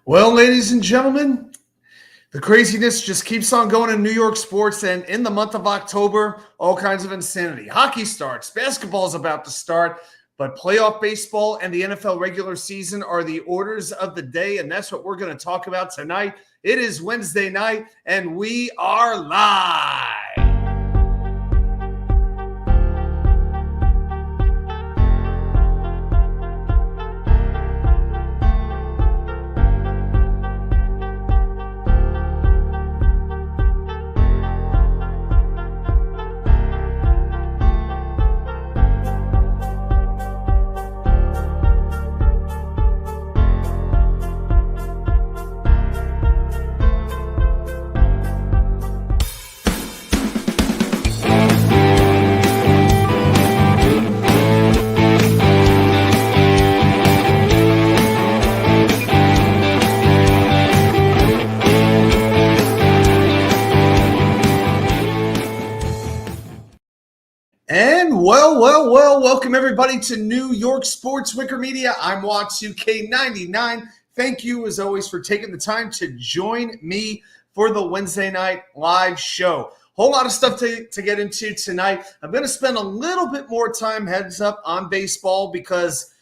Well, ladies and gentlemen, the craziness just keeps on going in New York sports, and in the month of October, all kinds of insanity. Hockey starts, basketball is about to start, but playoff baseball and the NFL regular season are the orders of the day, and that's what we're going to talk about tonight. It is Wednesday night, and we are live. And welcome everybody to New York Sports WickerMedia. I'm Watts2K99. Thank you, as always, for taking the time to join me for the Wednesday night live show. Whole lot of stuff to get into tonight. I'm going to spend a little bit more time, heads up, on baseball because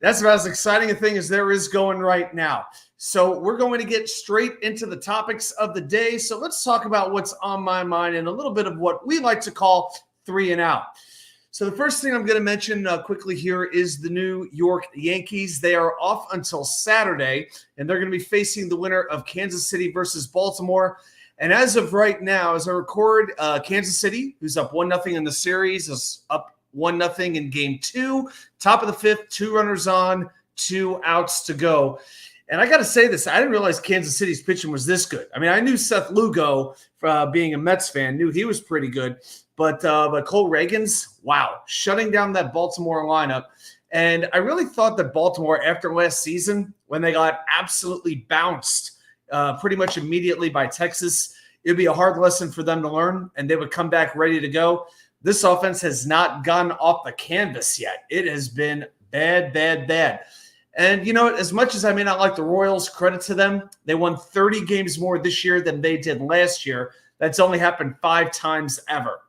that's about as exciting a thing as there is going right now. So we're going to get straight into the topics of the day. So let's talk about what's on my mind and a little bit of what we like to call three and out. So the first thing I'm going to mention quickly here is the New York Yankees. They are off until Saturday, and they're going to be facing the winner of Kansas City versus Baltimore. And as of right now, as I record, Kansas City, who's up 1-0 in the series, is up 1-0 in game 2. Top of the fifth, 2 runners on, 2 outs to go. And I got to say this, I didn't realize Kansas City's pitching was this good. I mean, I knew Seth Lugo, being a Mets fan, knew he was pretty good. But Cole Reagans, wow, shutting down that Baltimore lineup. And I really thought that Baltimore, after last season, when they got absolutely bounced pretty much immediately by Texas, it would be a hard lesson for them to learn, and they would come back ready to go. This offense has not gone off the canvas yet. It has been bad. And, you know, as much as I may not like the Royals, credit to them, they won 30 games more this year than they did last year. That's only happened 5 times ever.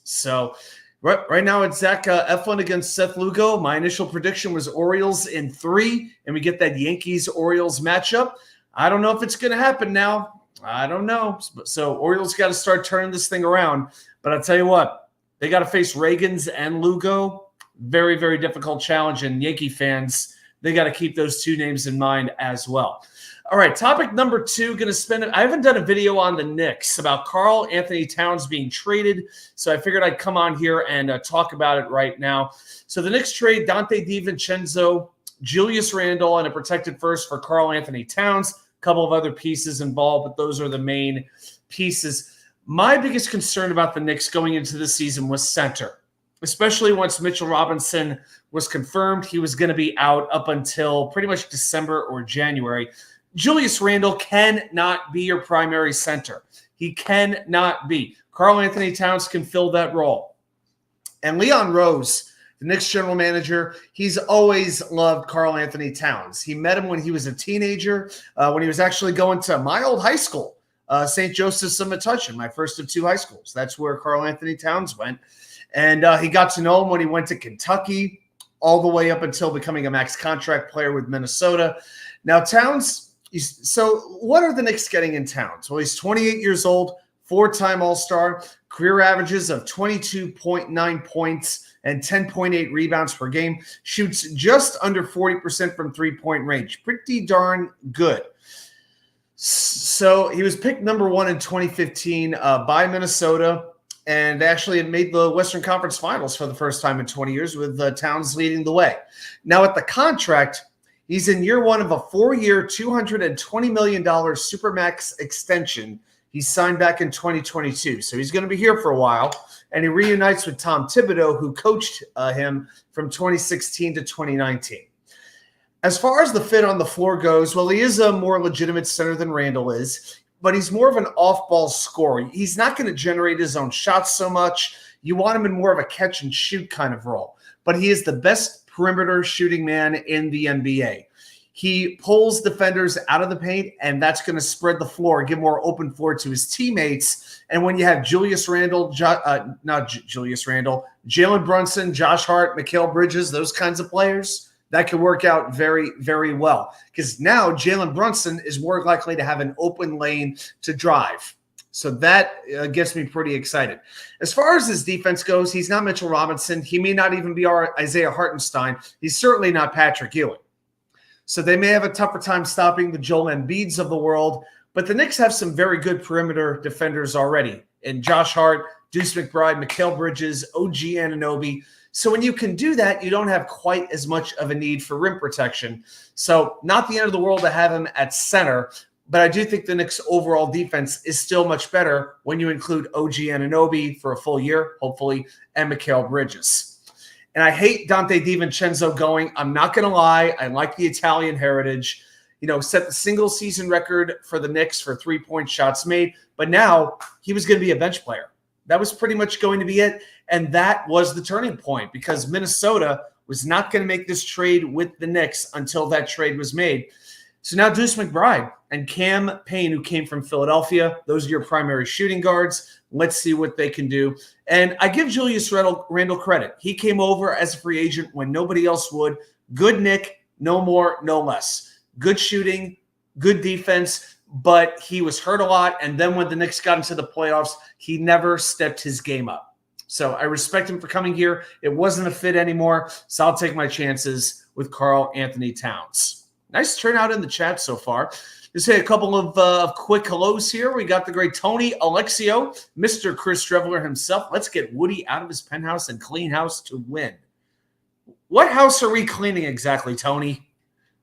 So right now it's Zach Eflin against Seth Lugo. My initial prediction was Orioles in 3, and we get that Yankees-Orioles matchup. I don't know if it's going to happen now. I don't know. So Orioles got to start turning this thing around. But I'll tell you what, they got to face Reagans and Lugo. Very, very difficult challenge, and Yankee fans, they got to keep those 2 names in mind as well. All right, topic number 2, I haven't done a video on the Knicks about Karl Anthony Towns being traded, so I figured I'd come on here and talk about it right now. So the Knicks trade Dante DiVincenzo, Julius Randle, and a protected first for Karl Anthony Towns. A couple of other pieces involved, but those are the main pieces. My biggest concern about the Knicks going into the season was center, especially once Mitchell Robinson was confirmed he was going to be out up until pretty much December or January. Julius Randle cannot be your primary center. He cannot be. Karl Anthony Towns can fill that role. And Leon Rose, the Knicks general manager, he's always loved Karl Anthony Towns. He met him when he was a teenager, when he was actually going to my old high school, St. Joseph's of Metuchen, my first of 2 high schools. That's where Karl Anthony Towns went. And he got to know him when he went to Kentucky, all the way up until becoming a max contract player with Minnesota. Now, Towns... So what are the Knicks getting in Towns? Well, he's 28 years old, 4-time All-Star, career averages of 22.9 points and 10.8 rebounds per game, shoots just under 40% from three-point range. Pretty darn good. So he was picked number 1 in 2015 by Minnesota, and actually it made the Western Conference Finals for the first time in 20 years with Towns leading the way. Now at the contract, he's in year 1 of a 4-year, $220 million Supermax extension. He signed back in 2022, so he's going to be here for a while. And he reunites with Tom Thibodeau, who coached him from 2016 to 2019. As far as the fit on the floor goes, well, he is a more legitimate center than Randle is, but he's more of an off-ball scorer. He's not going to generate his own shots so much. You want him in more of a catch-and-shoot kind of role. But he is the best perimeter shooting man in the NBA. he pulls defenders out of the paint, and that's going to spread the floor, give more open floor to his teammates. And when you have Jalen Brunson, Josh Hart, Mikal Bridges, those kinds of players, that can work out very, very well. Because now Jalen Brunson is more likely to have an open lane to drive. So that gets me pretty excited. As far as his defense goes, he's not Mitchell Robinson. He may not even be our Isaiah Hartenstein. He's certainly not Patrick Ewing. So they may have a tougher time stopping the Joel Embiids of the world. But the Knicks have some very good perimeter defenders already. And Josh Hart, Deuce McBride, Mikal Bridges, OG Anunoby. So when you can do that, you don't have quite as much of a need for rim protection. So not the end of the world to have him at center. But I do think the Knicks' overall defense is still much better when you include OG Anunoby for a full year, hopefully, and Mikal Bridges. And I hate Dante DiVincenzo going. I'm not going to lie. I like the Italian heritage. Set the single-season record for the Knicks for three-point shots made. But now he was going to be a bench player. That was pretty much going to be it. And that was the turning point because Minnesota was not going to make this trade with the Knicks until that trade was made. So now Deuce McBride and Cam Payne, who came from Philadelphia, those are your primary shooting guards. Let's see what they can do. And I give Julius Randle credit. He came over as a free agent when nobody else would. Good Nick, no more, no less. Good shooting, good defense, but he was hurt a lot. And then when the Knicks got into the playoffs, he never stepped his game up. So I respect him for coming here. It wasn't a fit anymore, so I'll take my chances with Karl Anthony Towns. Nice turnout in the chat so far. Just say a couple of quick hellos here. We got the great Tony Alexio, Mr. Chris Streveler himself. Let's get Woody out of his penthouse and clean house to win. What house are we cleaning exactly, Tony?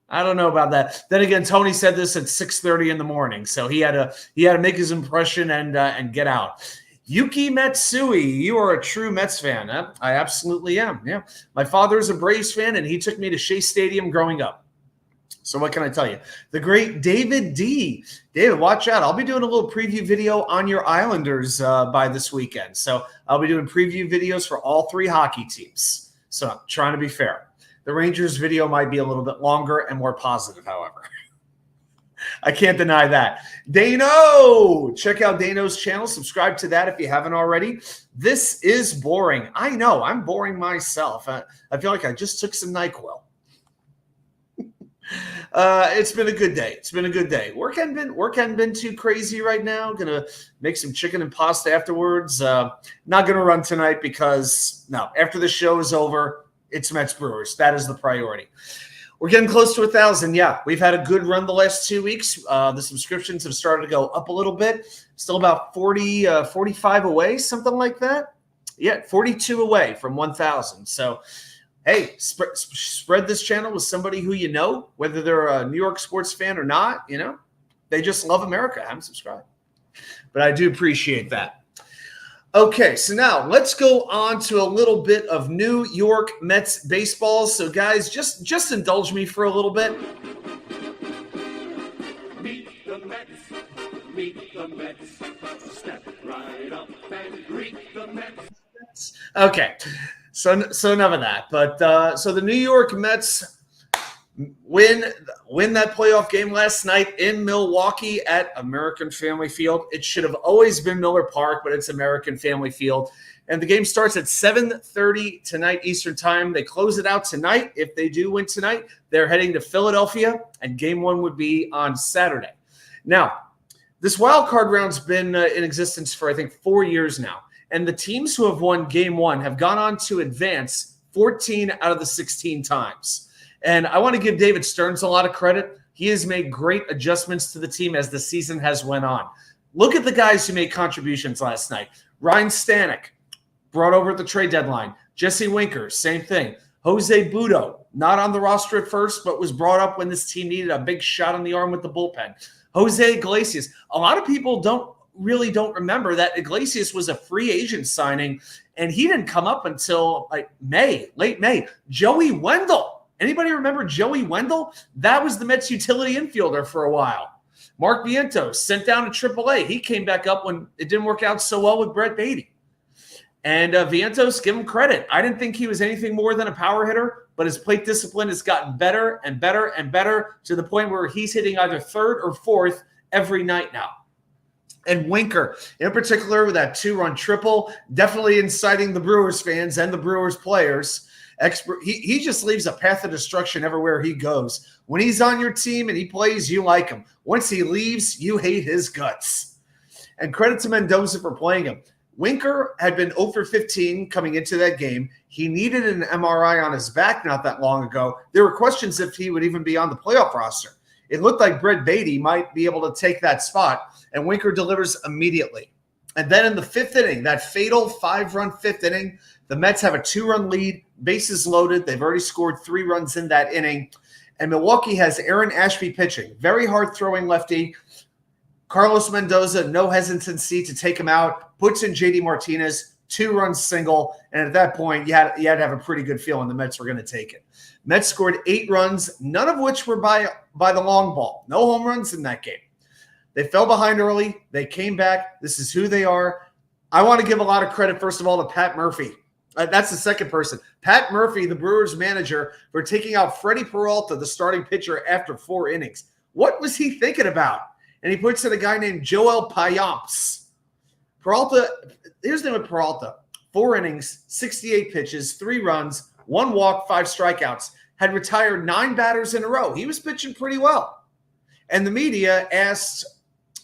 I don't know about that. Then again, Tony said this at 6:30 in the morning, so he had to make his impression and get out. Yuki Matsui, you are a true Mets fan. Huh? I absolutely am. Yeah, my father's a Braves fan, and he took me to Shea Stadium growing up. So what can I tell you? The great David D. David, watch out. I'll be doing a little preview video on your Islanders by this weekend. So I'll be doing preview videos for all three hockey teams. So I'm trying to be fair. The Rangers video might be a little bit longer and more positive, however. I can't deny that. Dano! Check out Dano's channel. Subscribe to that if you haven't already. This is boring. I know. I'm boring myself. I feel like I just took some NyQuil. It's been a good day. It's been a good day. Work hadn't been too crazy right now. Gonna make some chicken and pasta afterwards. Not gonna run tonight because after the show is over, it's Mets Brewers. That is the priority. We're getting close to 1,000. Yeah, we've had a good run the last 2 weeks. The subscriptions have started to go up a little bit. Still about 45 away, something like that. Yeah, 42 away from 1,000. So. Hey, spread this channel with somebody who you know, whether they're a New York sports fan or not, they just love America. Have them subscribe. But I do appreciate that. Okay, so now let's go on to a little bit of New York Mets baseball. So guys, just indulge me for a little bit. Meet the Mets, meet the Mets. Step right up and greet the Mets. Okay. So enough of that. But so the New York Mets win that playoff game last night in Milwaukee at American Family Field. It should have always been Miller Park, but it's American Family Field. And the game starts at 7:30 tonight Eastern Time. They close it out tonight. If they do win tonight, they're heading to Philadelphia, and game one would be on Saturday. Now, this wild card round's been in existence for, I think, 4 years now. And the teams who have won game one have gone on to advance 14 out of the 16 times. And I want to give David Stearns a lot of credit. He has made great adjustments to the team as the season has went on. Look at the guys who made contributions last night. Ryan Stanek, brought over at the trade deadline. Jesse Winker, same thing. Jose Budo, not on the roster at first, but was brought up when this team needed a big shot on the arm with the bullpen. Jose Iglesias. A lot of people don't remember that Iglesias was a free agent signing, and he didn't come up until like late May. Joey Wendell. Anybody remember Joey Wendell? That was the Mets utility infielder for a while. Mark Vientos sent down to AAA. He came back up when it didn't work out so well with Brett Beatty. And Vientos, give him credit. I didn't think he was anything more than a power hitter, but his plate discipline has gotten better and better and better to the point where he's hitting either third or fourth every night now. And Winker, in particular, with that 2-run triple, definitely inciting the Brewers fans and the Brewers players. He just leaves a path of destruction everywhere he goes. When he's on your team and he plays, you like him. Once he leaves, you hate his guts. And credit to Mendoza for playing him. Winker had been 0 for 15 coming into that game. He needed an MRI on his back not that long ago. There were questions if he would even be on the playoff roster. It looked like Brett Beatty might be able to take that spot, and Winker delivers immediately. And then in the 5th inning, that fatal 5-run 5th inning, the Mets have a 2-run lead, bases loaded. They've already scored 3 runs in that inning. And Milwaukee has Aaron Ashby pitching, very hard-throwing lefty. Carlos Mendoza, no hesitancy to take him out, puts in J.D. Martinez, 2-run single, and at that point, you had to have a pretty good feeling the Mets were going to take it. Mets scored 8 runs, none of which were by the long ball. No home runs in that game. They fell behind early. They came back. This is who they are. I want to give a lot of credit, first of all, to Pat Murphy. That's the second person. Pat Murphy, the Brewers manager, for taking out Freddie Peralta, the starting pitcher, after 4 innings. What was he thinking about? And he puts in a guy named Joel Payamps. Peralta, here's the name of Peralta. 4 innings, 68 pitches, 3 runs, 1 walk, 5 strikeouts. Had retired 9 batters in a row. He was pitching pretty well. And the media asked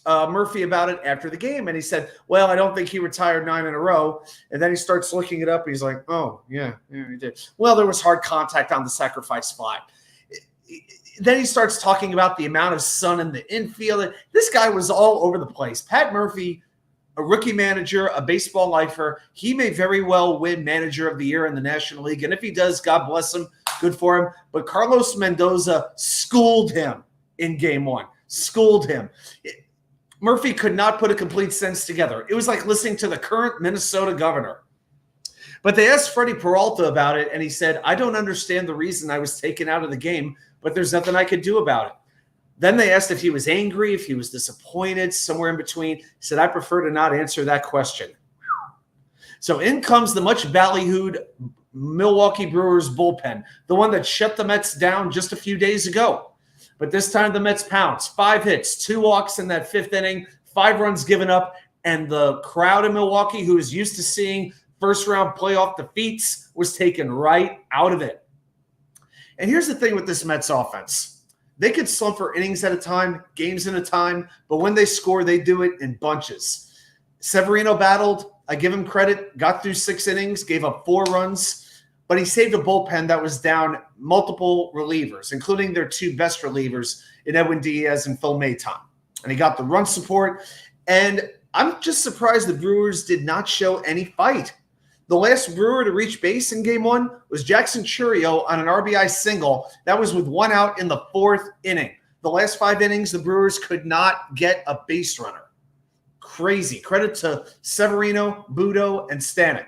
Murphy about it after the game, and he said, well, I don't think he retired 9 in a row. And then he starts looking it up, and he's like, oh, yeah, he did. Well, there was hard contact on the sacrifice fly. Then he starts talking about the amount of sun in the infield. This guy was all over the place. Pat Murphy, a rookie manager, a baseball lifer, he may very well win Manager of the Year in the National League. And if he does, God bless him, good for him. But Carlos Mendoza schooled him in Game 1. Schooled him. Murphy could not put a complete sentence together. It was like listening to the current Minnesota governor. But they asked Freddie Peralta about it, and he said, I don't understand the reason I was taken out of the game, but there's nothing I could do about it. Then they asked if he was angry, if he was disappointed, somewhere in between. He said, I prefer to not answer that question. So in comes the much ballyhooed Milwaukee Brewers bullpen, the one that shut the Mets down just a few days ago. But this time the Mets pounce. 5 hits, 2 walks in that 5th inning, 5 runs given up, and the crowd in Milwaukee, who is used to seeing first-round playoff defeats, was taken right out of it. And here's the thing with this Mets offense. They could slump for innings at a time, games at a time, but when they score, they do it in bunches. Severino battled. I give him credit. Got through 6 innings, gave up 4 runs, but he saved a bullpen that was down multiple relievers, including their 2 best relievers in Edwin Diaz and Phil Maton. And he got the run support. And I'm just surprised the Brewers did not show any fight. The last Brewer to reach base in Game 1 was Jackson Churio on an RBI single. That was with 1 out in the 4th inning. The last 5 innings, the Brewers could not get a base runner. Crazy. Credit to Severino, Budo, and Stanek.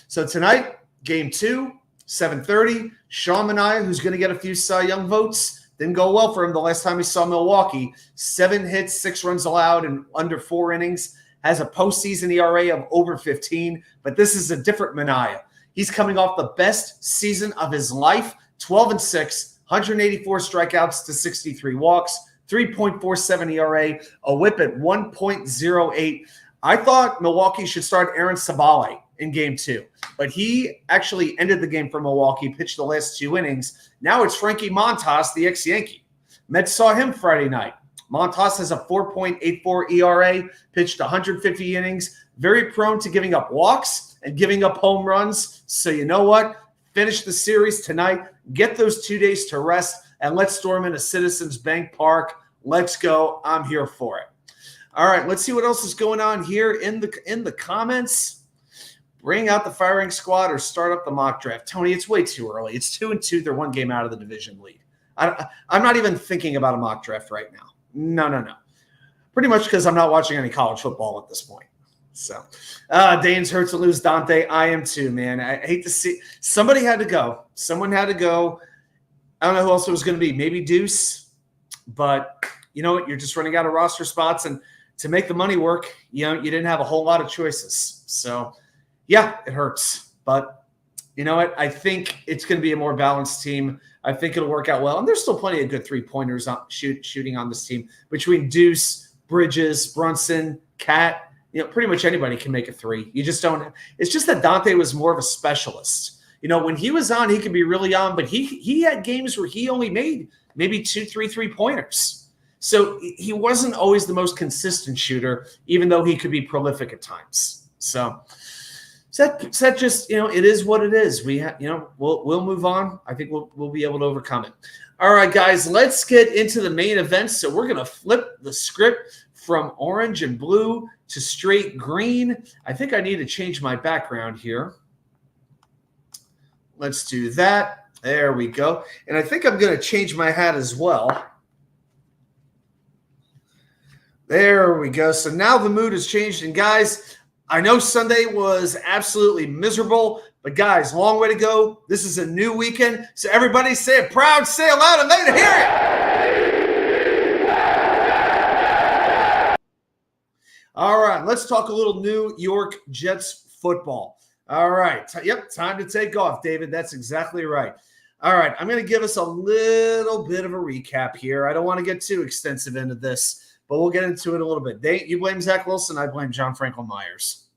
So tonight, Game 2, 7:30. Sean Manaea, who's going to get a few Cy Young votes, didn't go well for him the last time he saw Milwaukee. 7 hits, 6 runs allowed in under 4 innings. Has a postseason ERA of over 15, but this is a different Manaea. He's coming off the best season of his life, 12-6, 184 strikeouts to 63 walks, 3.47 ERA, a whip at 1.08. I thought Milwaukee should start Aaron Savale in Game 2, but he actually ended the game for Milwaukee, pitched the last 2 innings. Now it's Frankie Montas, the ex-Yankee. Mets saw him Friday night. Montas has a 4.84 ERA, pitched 150 innings, very prone to giving up walks and giving up home runs. So you know what? Finish the series tonight, get those 2 days to rest, and let's storm into Citizens Bank Park. Let's go. I'm here for it. All right, let's see what else is going on here in the comments. Bring out the firing squad or start up the mock draft. Tony, it's way too early. It's 2-2. They're 1 game out of the division lead. I'm not even thinking about a mock draft right now. No. Pretty much because I'm not watching any college football at this point. So, Dane's hurt to lose Dante. I am too, man. I hate to see. Somebody had to go. Someone had to go. I don't know who else it was going to be. Maybe Deuce. But you know what? You're just running out of roster spots. And to make the money work, you didn't have a whole lot of choices. So Yeah, it hurts. But you know what? I think it's going to be a more balanced team. I think it'll work out well. And there's still plenty of good three-pointers shooting on this team. Between Deuce, Bridges, Brunson, Cat, pretty much anybody can make a three. You just don't – it's just that Dante was more of a specialist. When he was on, he could be really on, but he had games where he only made maybe 2-3 three-pointers. So he wasn't always the most consistent shooter, even though he could be prolific at times. So that just, it is what it is. We'll move on. I think we'll be able to overcome it. All right, guys, let's get into the main event. So we're going to flip the script from orange and blue to straight green. I think I need to change my background here. Let's do that. There we go. And I think I'm going to change my hat as well. There we go. So now the mood has changed. And guys, I know Sunday was absolutely miserable, but guys, long way to go. This is a new weekend. So everybody say it proud, say it loud, and let it hear it. All right, let's talk a little New York Jets football. All right. Yep, time to take off, David. That's exactly right. All right, I'm going to give us a little bit of a recap here. I don't want to get too extensive into this, but we'll get into it a little bit. You blame Zach Wilson. I blame John Franklin Myers.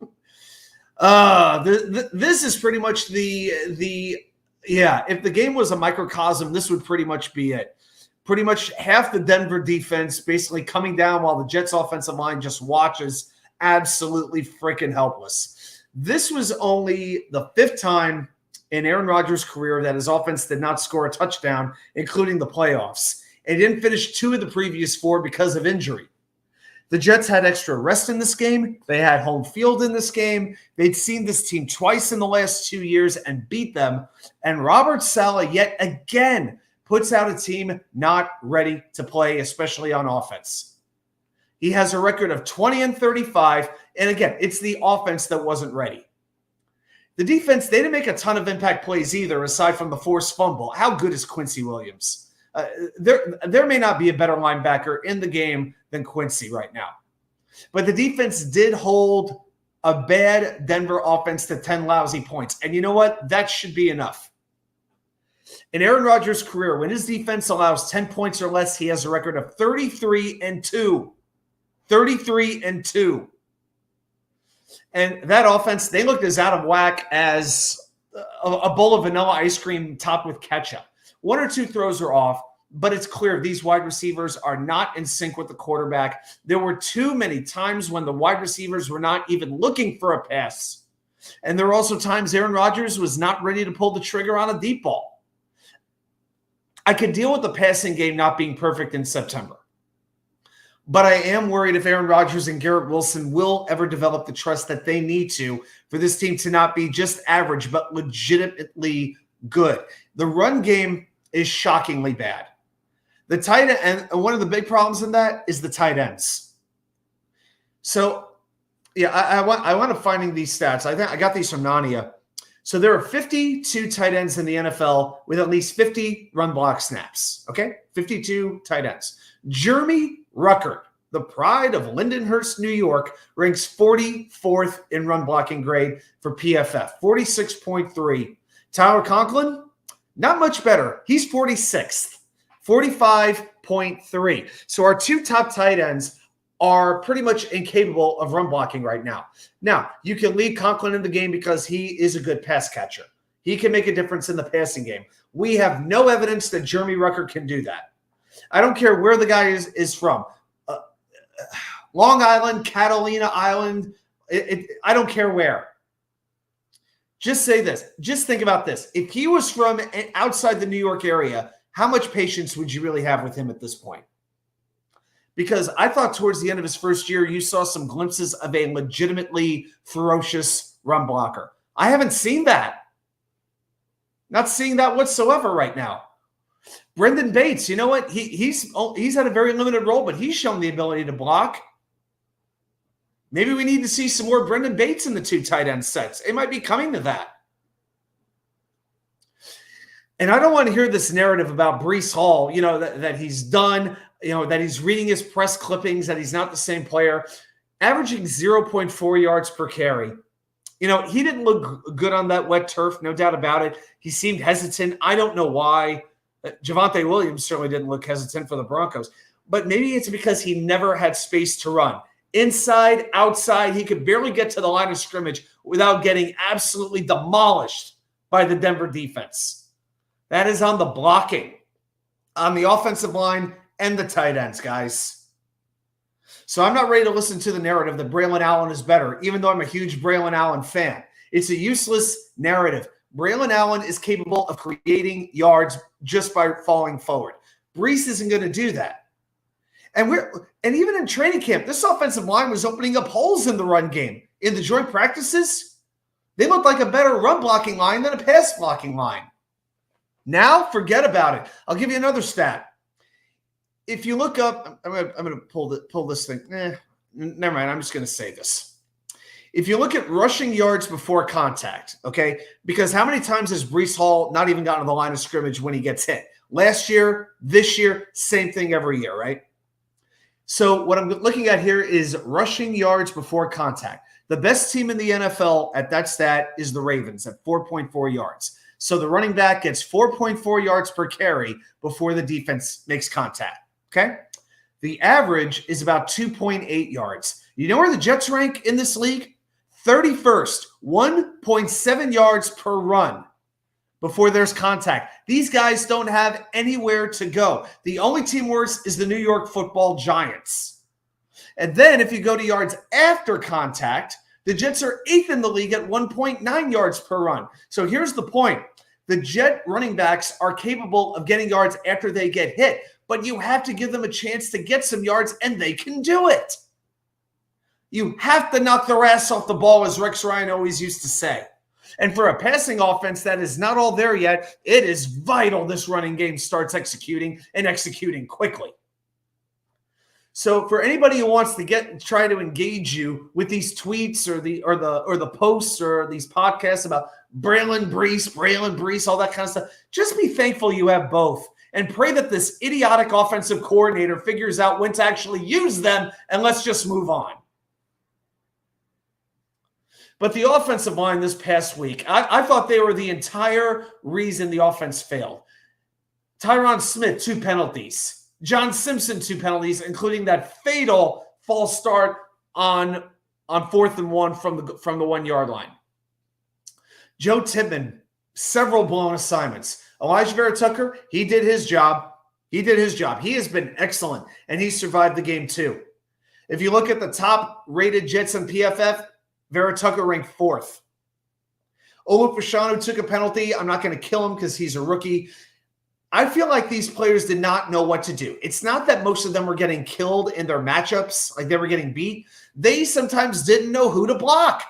This is pretty much if the game was a microcosm, this would pretty much be it. Pretty much half the Denver defense basically coming down while the Jets offensive line just watches, absolutely freaking helpless. This was only the fifth time in Aaron Rodgers' career that his offense did not score a touchdown, including the playoffs. And he didn't finish 2 of the previous 4 because of injury. The Jets had extra rest in this game. They had home field in this game. They'd seen this team twice in the last 2 years and beat them. And Robert Saleh yet again puts out a team not ready to play, especially on offense. He has a record of 20-35. And again, it's the offense that wasn't ready. The defense, they didn't make a ton of impact plays either, aside from the forced fumble. How good is Quincy Williams? There may not be a better linebacker in the game than Quincy right now. But the defense did hold a bad Denver offense to 10 lousy points. And you know what? That should be enough. In Aaron Rodgers' career, when his defense allows 10 points or less, he has a record of 33-2. 33-2. And that offense, they looked as out of whack as a bowl of vanilla ice cream topped with ketchup. 1 or 2 throws are off, but it's clear these wide receivers are not in sync with the quarterback. There were too many times when the wide receivers were not even looking for a pass. And there were also times Aaron Rodgers was not ready to pull the trigger on a deep ball. I could deal with the passing game not being perfect in September. But I am worried if Aaron Rodgers and Garrett Wilson will ever develop the trust that they need to for this team to not be just average, but legitimately good. The run game is shockingly bad. The tight end, and one of the big problems in that is the tight ends. So, yeah, I want to finding these stats. I think I got these from Nania. So there are 52 tight ends in the NFL with at least 50 run block snaps. Okay, 52 tight ends. Jeremy Ruckert, the pride of Lindenhurst, New York, ranks 44th in run blocking grade for PFF, 46.3. Tyler Conklin, not much better. He's 46th, 45.3. So our 2 top tight ends are pretty much incapable of run blocking right now. Now, you can leave Conklin in the game because he is a good pass catcher. He can make a difference in the passing game. We have no evidence that Jeremy Ruckert can do that. I don't care where the guy is from. Long Island, Catalina Island, I don't care where. Just say this. Just think about this. If he was from outside the New York area, how much patience would you really have with him at this point? Because I thought towards the end of his first year, you saw some glimpses of a legitimately ferocious run blocker. I haven't seen that. Not seeing that whatsoever right now. Brendan Bates, you know what? He's had a very limited role, but he's shown the ability to block. Maybe we need to see some more Brendan Bates in the 2 tight end sets. It might be coming to that. And I don't want to hear this narrative about Breece Hall, that he's done, that he's reading his press clippings, that he's not the same player. Averaging 0.4 yards per carry He didn't look good on that wet turf, no doubt about it. He seemed hesitant. I don't know why. Javonte Williams certainly didn't look hesitant for the Broncos, but maybe it's because he never had space to run. Inside, outside, he could barely get to the line of scrimmage without getting absolutely demolished by the Denver defense. That is on the blocking, on the offensive line, and the tight ends, guys. So I'm not ready to listen to the narrative that Braylon Allen is better, even though I'm a huge Braylon Allen fan. It's a useless narrative. Braylon Allen is capable of creating yards just by falling forward. Brees isn't going to do that. And even in training camp, this offensive line was opening up holes in the run game. In the joint practices, they looked like a better run blocking line than a pass blocking line. Now, forget about it. I'll give you another stat. If you look up, I'm going to pull this thing. Never mind. I'm just going to say this. If you look at rushing yards before contact, okay, because how many times has Breece Hall not even gotten to the line of scrimmage when he gets hit? Last year, this year, same thing every year, right? So what I'm looking at here is rushing yards before contact. The best team in the NFL at that stat is the Ravens at 4.4 yards. So the running back gets 4.4 yards per carry before the defense makes contact, okay? The average is about 2.8 yards. You know where the Jets rank in this league? 31st, 1.7 yards per run before there's contact. These guys don't have anywhere to go. The only team worse is the New York Football Giants. And then if you go to yards after contact, the Jets are 8th in the league at 1.9 yards per run. So here's the point. The Jet running backs are capable of getting yards after they get hit, but you have to give them a chance to get some yards, and they can do it. You have to knock their ass off the ball, as Rex Ryan always used to say. And for a passing offense that is not all there yet, it is vital this running game starts executing and executing quickly. So for anybody who wants to try to engage you with these tweets or the posts or these podcasts about Braylon Breece, all that kind of stuff, just be thankful you have both and pray that this idiotic offensive coordinator figures out when to actually use them, and let's just move on. But the offensive line this past week, I thought they were the entire reason the offense failed. Tyron Smith, 2 penalties. John Simpson, 2 penalties, including that fatal false start on 4th and 1 from the 1 yard line. Joe Tippmann, several blown assignments. Elijah Vera Tucker, he did his job. He has been excellent, and he survived the game too. If you look at the top-rated Jets on PFF, Vera Tucker ranked 4th. Olu Fashanu took a penalty. I'm not going to kill him because he's a rookie. I feel like these players did not know what to do. It's not that most of them were getting killed in their matchups, like they were getting beat. They sometimes didn't know who to block.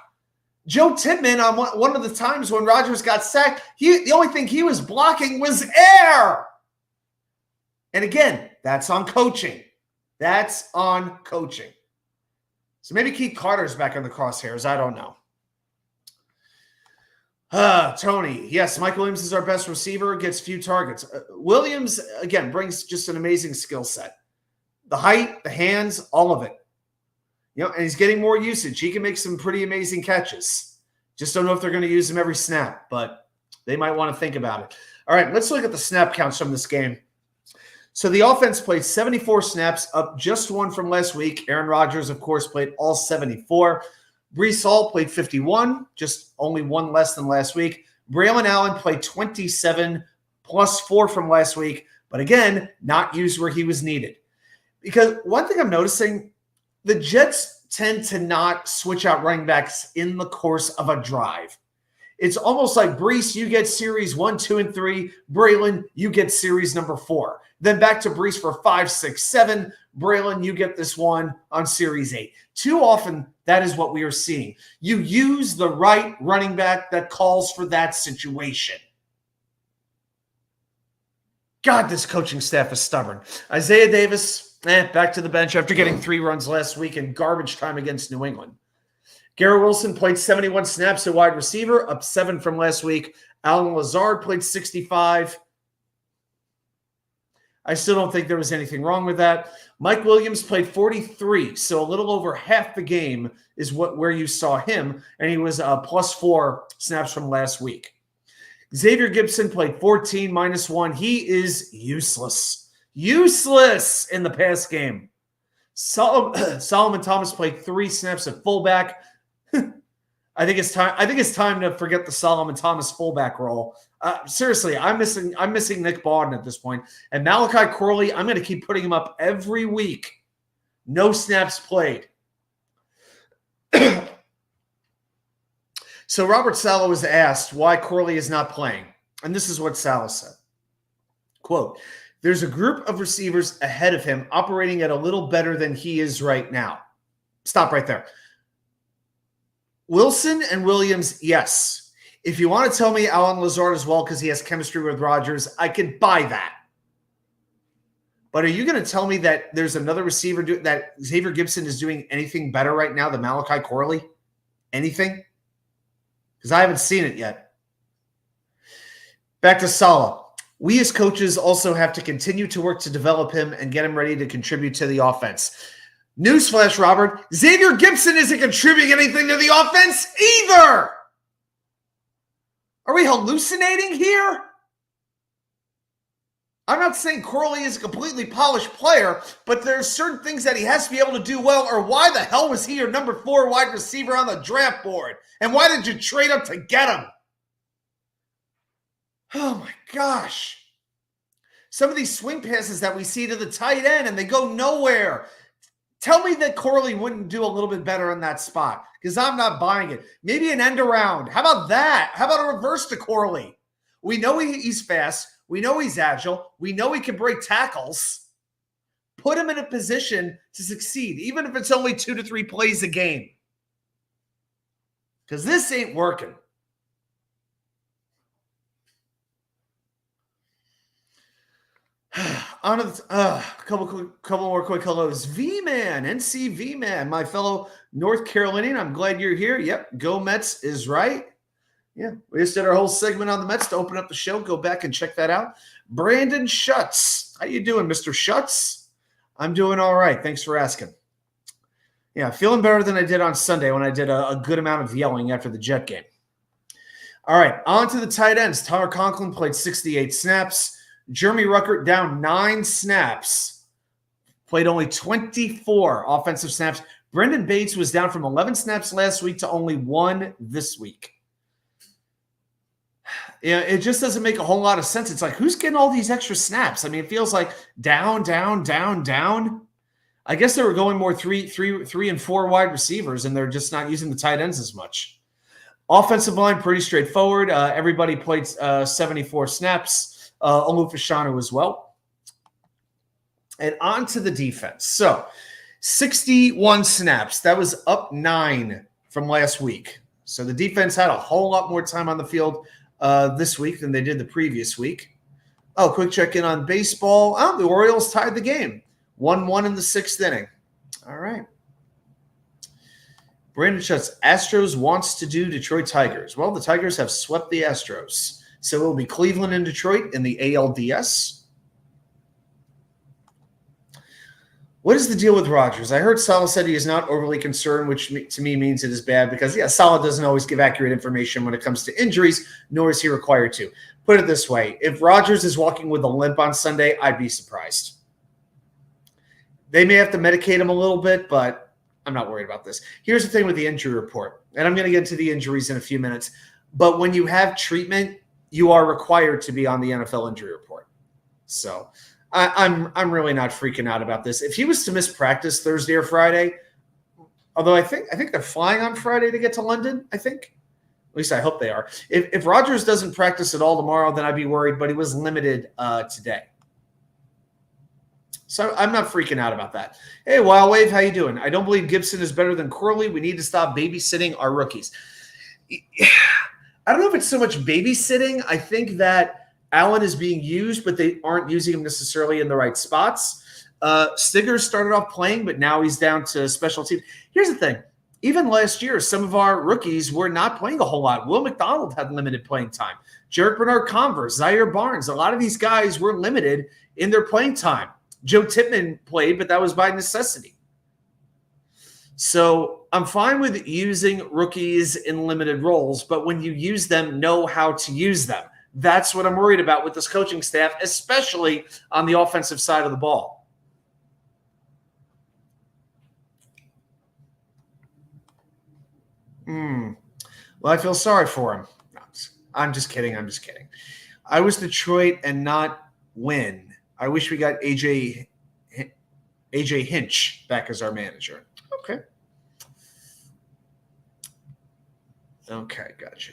Joe Tippmann, on one of the times when Rodgers got sacked, the only thing he was blocking was air. And again, that's on coaching. That's on coaching. So maybe Keith Carter's back in the crosshairs. I don't know. Tony, yes, Mike Williams is our best receiver, gets few targets. Williams, again, brings just an amazing skill set. The height, the hands, all of it. And he's getting more usage. He can make some pretty amazing catches. Just don't know if they're going to use him every snap, but they might want to think about it. All right, let's look at the snap counts from this game. So the offense played 74 snaps, up just 1 from last week. Aaron Rodgers, of course, played all 74. Breece Hall played 51, just only 1 less than last week. Braylon Allen played 27, plus 4 from last week, but again, not used where he was needed. Because one thing I'm noticing, the Jets tend to not switch out running backs in the course of a drive. It's almost like Breece, you get series 1, 2, and 3. Braylon, you get series number 4. Then back to Breece for 5, 6, 7. Braylon, you get this one on series 8. Too often, that is what we are seeing. You use the right running back that calls for that situation. God, this coaching staff is stubborn. Isaiah Davis, back to the bench after getting 3 runs last week in garbage time against New England. Garrett Wilson played 71 snaps at wide receiver, up 7 from last week. Alan Lazard played 65. I still don't think there was anything wrong with that. Mike Williams played 43, so a little over half the game is where you saw him, and he was +4 snaps from last week. Xavier Gipson played 14, -1. He is useless. Useless in the pass game. Solomon Thomas played 3 snaps at fullback. I think it's time to forget the Solomon Thomas fullback role. Seriously, I'm missing Nick Bawden at this point. And Malachi Corley, I'm going to keep putting him up every week. No snaps played. So Robert Saleh was asked why Corley is not playing. And this is what Saleh said. Quote, "There's a group of receivers ahead of him operating at a little better than he is right now." Stop right there. Wilson and Williams, yes. If you want to tell me Allen Lazard as well because he has chemistry with Rodgers, I could buy that. But are you going to tell me that there's another receiver that Xavier Gipson is doing anything better right now than Malachi Corley? Anything? Because I haven't seen it yet. Back to Saleh. We as coaches also have to continue to work to develop him and get him ready to contribute to the offense. Newsflash, Robert, Xavier Gipson isn't contributing anything to the offense either. Are we hallucinating here? I'm not saying Corley is a completely polished player, but there are certain things that he has to be able to do well, or why the hell was he your number 4 wide receiver on the draft board? And why did you trade up to get him? Oh my gosh. Some of these swing passes that we see to the tight end and they go nowhere. Tell me that Corley wouldn't do a little bit better in that spot, because I'm not buying it. Maybe an end around. How about that? How about a reverse to Corley? We know he's fast. We know he's agile. We know he can break tackles. Put him in a position to succeed, even if it's only 2 to 3 plays a game. Because this ain't working. On to the couple more quick hellos. V-Man, NC V-Man, my fellow North Carolinian. I'm glad you're here. Yep, go Mets is right. Yeah, we just did our whole segment on the Mets to open up the show. Go back and check that out. Brandon Schutz. How you doing, Mr. Schutz? I'm doing all right. Thanks for asking. Yeah, feeling better than I did on Sunday when I did a good amount of yelling after the Jet game. All right, on to the tight ends. Tyler Conklin played 68 snaps. Jeremy Ruckert down 9 snaps. Played only 24 offensive snaps. Brendan Bates was down from 11 snaps last week to only 1 this week. Yeah, it just doesn't make a whole lot of sense. It's like, who's getting all these extra snaps? I mean, it feels like down. I guess they were going more 3 and 4 wide receivers, and they're just not using the tight ends as much. Offensive line, pretty straightforward. Everybody played 74 snaps. Olufashanu as well. And on to the defense. So, 61 snaps. That was up 9 from last week. So the defense had a whole lot more time on the field this week than they did the previous week. Oh, quick check-in on baseball. Oh, the Orioles tied the game. 1-1 in the 6th inning. All right. Brandon Schutz, Astros wants to do Detroit Tigers. Well, the Tigers have swept the Astros. So it will be Cleveland and Detroit in the ALDS. What is the deal with Rodgers? I heard Saleh said he is not overly concerned, which to me means it is bad because, yeah, Saleh doesn't always give accurate information when it comes to injuries, nor is he required to. Put it this way. If Rodgers is walking with a limp on Sunday, I'd be surprised. They may have to medicate him a little bit, but I'm not worried about this. Here's the thing with the injury report, and I'm going to get into the injuries in a few minutes. But when you have treatment, you are required to be on the NFL injury report. So I'm really not freaking out about this. If he was to miss practice Thursday or Friday, although I think they're flying on Friday to get to London, I think. At least I hope they are. If Rodgers doesn't practice at all tomorrow, then I'd be worried, but he was limited today. So I'm not freaking out about that. Hey, Wild Wave, how you doing? I don't believe Gipson is better than Corley. We need to stop babysitting our rookies. I don't know if it's so much babysitting. I think that Allen is being used, but they aren't using him necessarily in the right spots. Stigger started off playing, but now he's down to special teams. Here's the thing. Even last year, some of our rookies were not playing a whole lot. Will McDonald had limited playing time. Jarek Bernard-Converse, Zaire Barnes, a lot of these guys were limited in their playing time. Joe Tippmann played, but that was by necessity. So I'm fine with using rookies in limited roles, but when you use them, know how to use them. That's what I'm worried about with this coaching staff, especially on the offensive side of the ball. Well, I feel sorry for him. I'm just kidding. I was Detroit and not win. I wish we got AJ Hinch back as our manager. Okay, gotcha.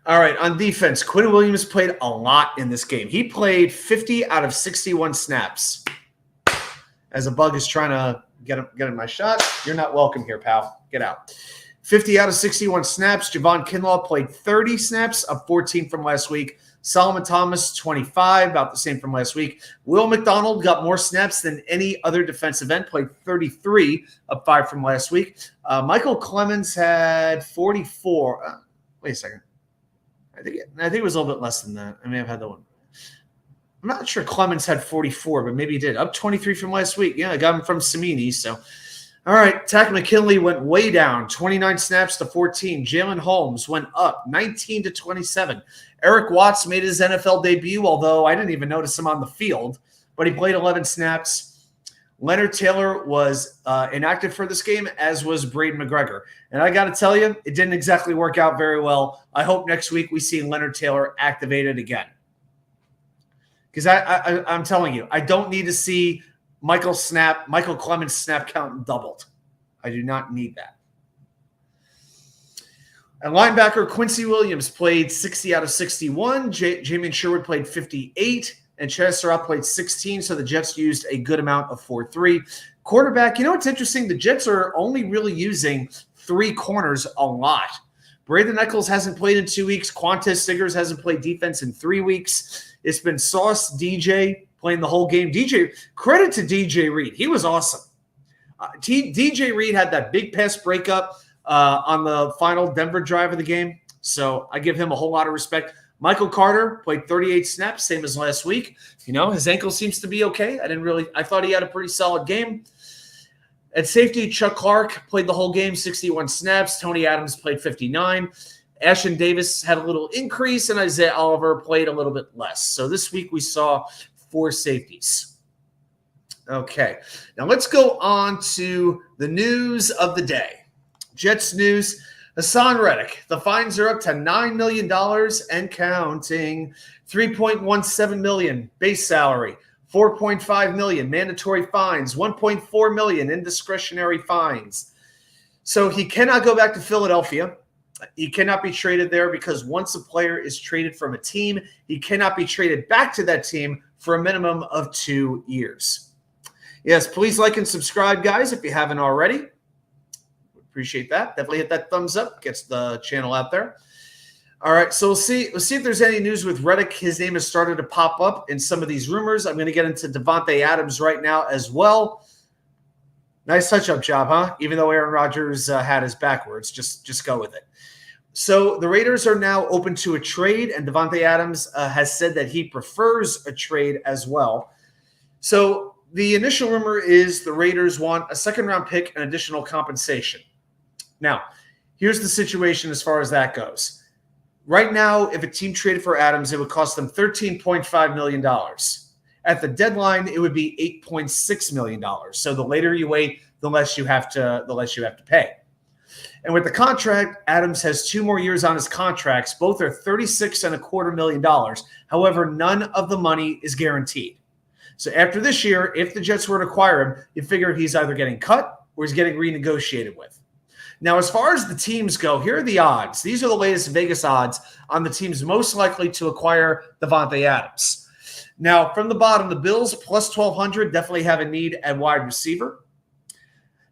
All right, on defense, Quinn Williams played a lot in this game. He played 50 out of 61 snaps. As a bug is trying to get him my shot, you're not welcome here, pal. Get out. 50 out of 61 snaps. Javon Kinlaw played 30 snaps, up 14 from last week. Solomon Thomas, 25, about the same from last week. Will McDonald got more snaps than any other defensive end, played 33, up 5 from last week. Michael Clemens had 44. Wait a second. I think it was a little bit less than that. I may have had that one. I'm not sure Clemens had 44, but maybe he did. Up 23 from last week. Yeah, I got him from Samini. So, all right. Tack McKinley went way down, 29 snaps to 14. Jalen Holmes went up, 19 to 27. Eric Watts made his NFL debut, although I didn't even notice him on the field, but he played 11 snaps. Leonard Taylor was inactive for this game, as was Braden McGregor. And I got to tell you, it didn't exactly work out very well. I hope next week we see Leonard Taylor activated again. Because I'm telling you, I don't need to see Michael Clemens snap count doubled. I do not need that. And linebacker Quincy Williams played 60 out of 61. Jamien Sherwood played 58. And Chaz Surratt played 16. So the Jets used a good amount of 4-3. Quarterback, what's interesting? The Jets are only really using 3 corners a lot. Brandon Echols hasn't played in 2 weeks. Quantez Siggers hasn't played defense in 3 weeks. It's been Sauce, DJ playing the whole game. Credit to DJ Reed. He was awesome. DJ Reed had that big pass breakup on the final Denver drive of the game. So I give him a whole lot of respect. Michael Carter played 38 snaps, same as last week. His ankle seems to be okay. I thought he had a pretty solid game. At safety, Chuck Clark played the whole game, 61 snaps. Tony Adams played 59. Ashton Davis had a little increase, and Isaiah Oliver played a little bit less. So this week we saw 4 safeties. Okay, now let's go on to the news of the day. Jets news. Hassan Reddick, the fines are up to $9 million and counting. $3.17 million base salary, $4.5 million mandatory fines, $1.4 million indiscretionary fines. So he cannot go back to Philadelphia. He cannot be traded there because once a player is traded from a team, he cannot be traded back to that team for a minimum of 2 years. Yes, please like and subscribe, guys, if you haven't already. Appreciate that. Definitely hit that thumbs up. Gets the channel out there. All right, so we'll see if there's any news with Reddick. His name has started to pop up in some of these rumors. I'm going to get into Davante Adams right now as well. Nice touch-up job, huh? Even though Aaron Rodgers had his backwards, just go with it. So the Raiders are now open to a trade, and Davante Adams has said that he prefers a trade as well. So the initial rumor is the Raiders want a second-round pick and additional compensation. Now, here's the situation as far as that goes. Right now, if a team traded for Adams, it would cost them $13.5 million. At the deadline, it would be $8.6 million. So the later you wait, the less you have to pay. And with the contract, Adams has 2 more years on his contracts. Both are $36.25 million. However, none of the money is guaranteed. So after this year, if the Jets were to acquire him, you figure he's either getting cut or he's getting renegotiated with. Now, as far as the teams go, here are the odds. These are the latest Vegas odds on the teams most likely to acquire Davante Adams. Now, from the bottom, the Bills plus 1,200 definitely have a need at wide receiver.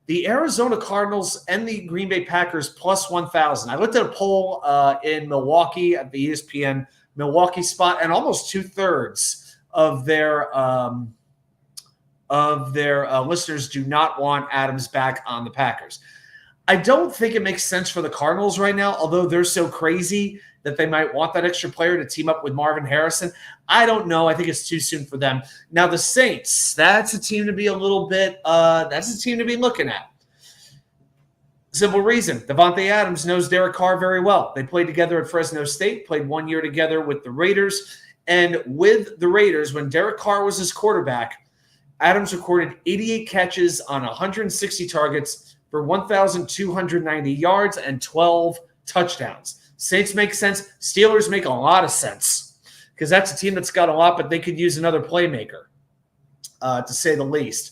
The Arizona Cardinals and the Green Bay Packers plus 1,000. I looked at a poll in Milwaukee at the ESPN Milwaukee spot, and almost 2/3 of their listeners do not want Adams back on the Packers. I don't think it makes sense for the Cardinals right now, although they're so crazy that they might want that extra player to team up with Marvin Harrison. I don't know. I think it's too soon for them. Now, the Saints, that's a team to be a little bit, that's a team to be looking at. Simple reason. Devontae Adams knows Derek Carr very well. They played together at Fresno State, played 1 year together with the Raiders. And with the Raiders, when Derek Carr was his quarterback, Adams recorded 88 catches on 160 targets for 1,290 yards and 12 touchdowns. Saints make sense. Steelers make a lot of sense because that's a team that's got a lot, but they could use another playmaker, to say the least.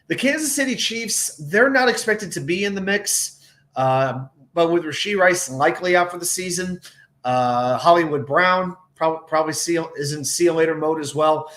The Kansas City Chiefs, they're not expected to be in the mix. But with Rashee Rice likely out for the season, Hollywood Brown probably is in see-you-later mode as well.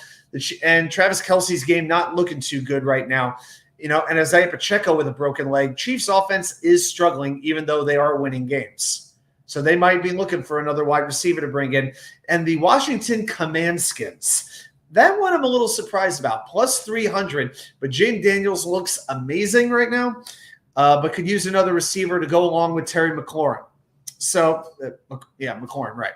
And Travis Kelce's game not looking too good right now. And Isaiah Pacheco with a broken leg. Chiefs offense is struggling, even though they are winning games. So they might be looking for another wide receiver to bring in. And the Washington Commandskins, that one I'm a little surprised about. Plus 300, but Jaden Daniels looks amazing right now. But could use another receiver to go along with Terry McLaurin. So, McLaurin, right.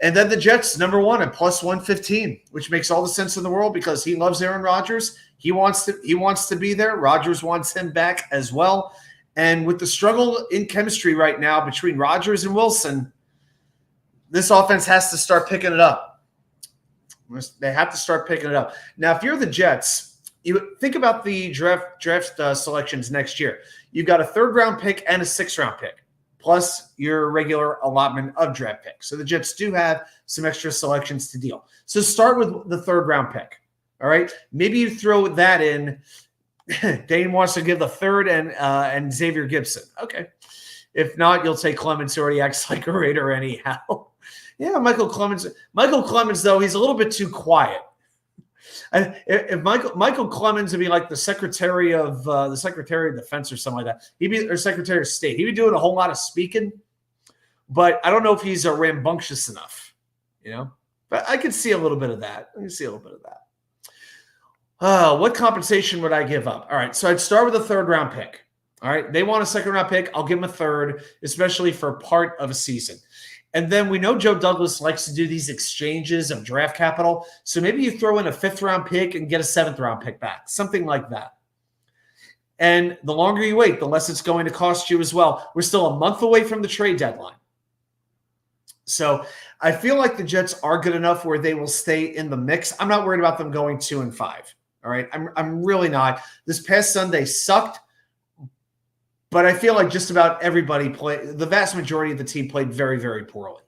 And then the Jets, number one at plus 115, which makes all the sense in the world because he loves Aaron Rodgers. He wants to be there. Rodgers wants him back as well. And with the struggle in chemistry right now between Rodgers and Wilson, this offense has to start picking it up. They have to start picking it up. Now, if you're the Jets, you think about the draft selections next year. You've got a 3rd-round pick and a 6th-round pick, plus your regular allotment of draft picks. So the Jets do have some extra selections to deal. So start with the 3rd-round pick, all right? Maybe you throw that in. Dane wants to give the 3rd and Xavier Gibson. Okay. If not, you'll take Clemens, who already acts like a Raider anyhow. Yeah, Michael Clemens, though, he's a little bit too quiet. If Michael Clemens would be like the Secretary of Defense or something like that, or Secretary of State, he'd be doing a whole lot of speaking, but I don't know if he's rambunctious enough, But I could see a little bit of that. What compensation would I give up? All right, so I'd start with a 3rd-round pick. All right, they want a 2nd-round pick. I'll give them a 3rd, especially for part of a season. And then we know Joe Douglas likes to do these exchanges of draft capital. So maybe you throw in a 5th-round pick and get a 7th-round pick back, something like that. And the longer you wait, the less it's going to cost you as well. We're still a month away from the trade deadline. So I feel like the Jets are good enough where they will stay in the mix. I'm not worried about them going 2-5. All right, I'm really not. This past Sunday sucked. But I feel like just about everybody the vast majority of the team played very, very poorly.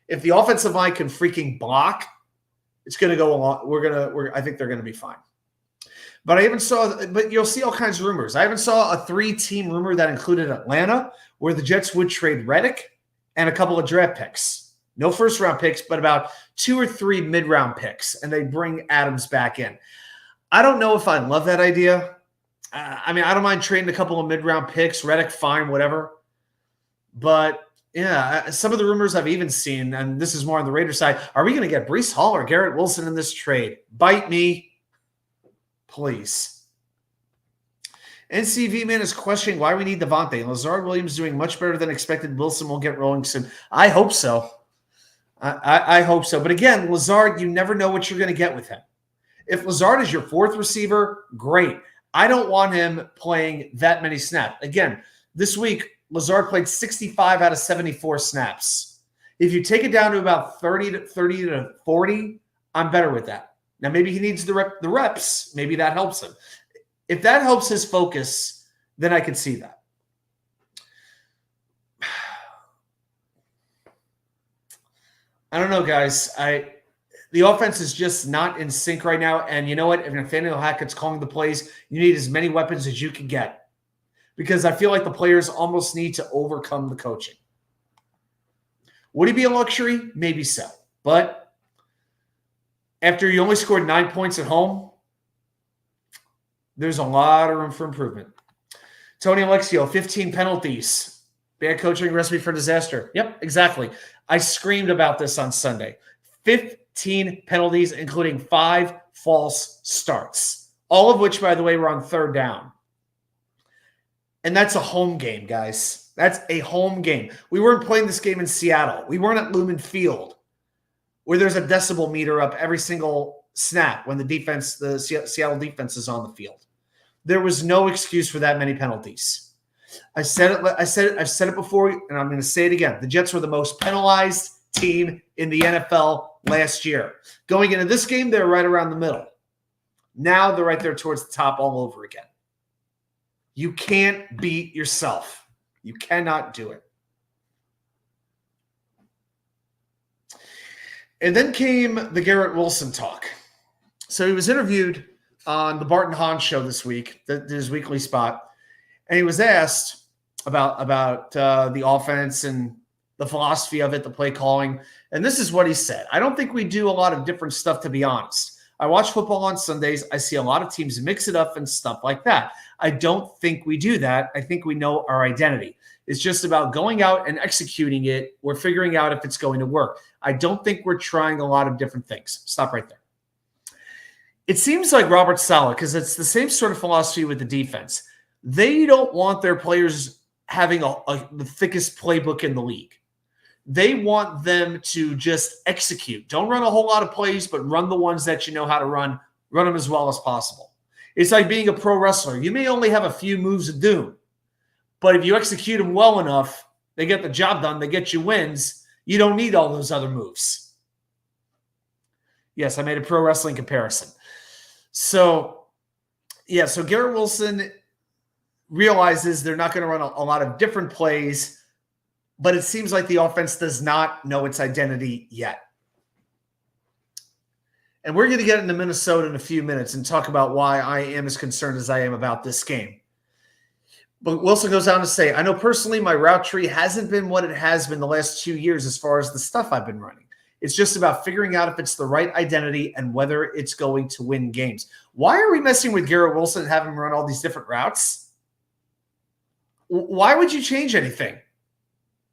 If the offensive line can freaking block, it's going to go along. I think they're going to be fine. But you'll see all kinds of rumors. I even saw a 3-team rumor that included Atlanta, where the Jets would trade Reddick and a couple of draft picks. No 1st-round picks, but about 2 or 3 mid-round picks, and they bring Adams back in. I don't know if I love that idea. I don't mind trading a couple of mid-round picks. Reddick, fine, whatever. But, yeah, some of the rumors I've even seen, and this is more on the Raiders side, are we going to get Breece Hall or Garrett Wilson in this trade? Bite me, please. NCV Man is questioning why we need Devontae. Lazard Williams doing much better than expected. Wilson will get rolling soon. I hope so. I hope so. But, again, Lazard, you never know what you're going to get with him. If Lazard is your 4th receiver, great. I don't want him playing that many snaps. Again, this week, Lazard played 65 out of 74 snaps. If you take it down to about 30 to 40, I'm better with that. Now, maybe he needs the reps. Maybe that helps him. If that helps his focus, then I could see that. I don't know, guys. The offense is just not in sync right now. And you know what? If Nathaniel Hackett's calling the plays, you need as many weapons as you can get. Because I feel like the players almost need to overcome the coaching. Would he be a luxury? Maybe so. But after you only scored 9 points at home, there's a lot of room for improvement. Tony Alexio, 15 penalties. Bad coaching recipe for disaster. Yep, exactly. I screamed about this on Sunday. 15 penalties, including 5 false starts. All of which, by the way, were on 3rd down. And that's a home game, guys. That's a home game. We weren't playing this game in Seattle. We weren't at Lumen Field, where there's a decibel meter up every single snap when the Seattle defense is on the field. There was no excuse for that many penalties. I've said it before, and I'm going to say it again. The Jets were the most penalized team in the NFL last year. Going into this game, they're right around the middle. Now they're right there towards the top all over again. You can't beat yourself. You cannot do it. And then came the Garrett Wilson talk. So he was interviewed on the Barton Hahn show this week, his weekly spot, and he was asked about the offense and the philosophy of it, the play calling. And this is what he said. I don't think we do a lot of different stuff, to be honest. I watch football on Sundays. I see a lot of teams mix it up and stuff like that. I don't think we do that. I think we know our identity. It's just about going out and executing it. We're figuring out if it's going to work. I don't think we're trying a lot of different things. Stop right there. It seems like Robert Saleh, because it's the same sort of philosophy with the defense. They don't want their players having the thickest playbook in the league. They want them to just execute. Don't run a whole lot of plays, but run the ones that you know how to run. Run them as well as possible. It's like being a pro wrestler. You may only have a few moves of doom, but if you execute them well enough, they get the job done. They get you wins. You don't need all those other moves. Yes, I made a pro wrestling comparison. So Garrett Wilson realizes they're not going to run a lot of different plays, but it seems like the offense does not know its identity yet. And we're going to get into Minnesota in a few minutes and talk about why I am as concerned as I am about this game. But Wilson goes on to say, I know personally my route tree hasn't been what it has been the last 2 years as far as the stuff I've been running. It's just about figuring out if it's the right identity and whether it's going to win games. Why are we messing with Garrett Wilson and having him run all these different routes? Why would you change anything?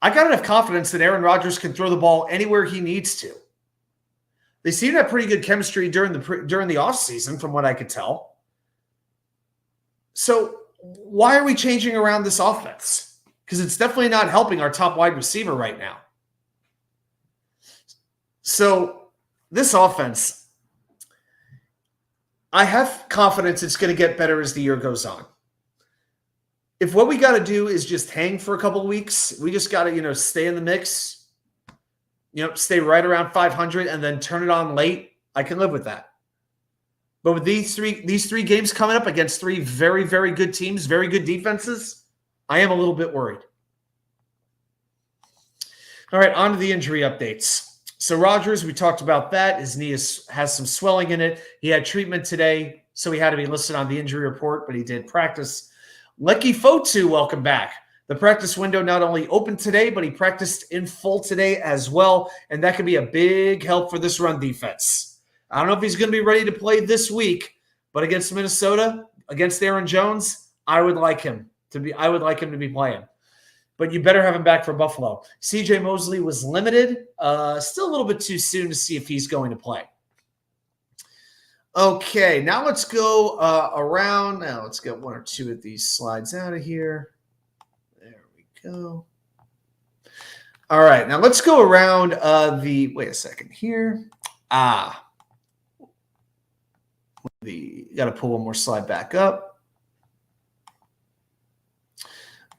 I got enough confidence that Aaron Rodgers can throw the ball anywhere he needs to. They seem to have pretty good chemistry during the offseason, from what I could tell. So why are we changing around this offense? Because it's definitely not helping our top wide receiver right now. So this offense, I have confidence it's going to get better as the year goes on. If what we got to do is just hang for a couple of weeks, we just got to, stay in the mix, stay right around 500 and then turn it on late, I can live with that. But with these three games coming up against three very, very good teams, very good defenses, I am a little bit worried. All right, on to the injury updates. So Rodgers, we talked about that. His knee has some swelling in it. He had treatment today, so he had to be listed on the injury report, but he did practice. Leki Fotu, welcome back. The practice window not only opened today, but he practiced in full today as well, and that could be a big help for this run defense. I don't know if he's going to be ready to play this week, but against Minnesota, against Aaron Jones, I would like him to be playing. But you better have him back for Buffalo. CJ Mosley was limited. Still a little bit too soon to see if he's going to play. Okay, now let's go around. Now let's get one or two of these slides out of here. There we go. All right, now let's go around wait a second here. Got to pull one more slide back up.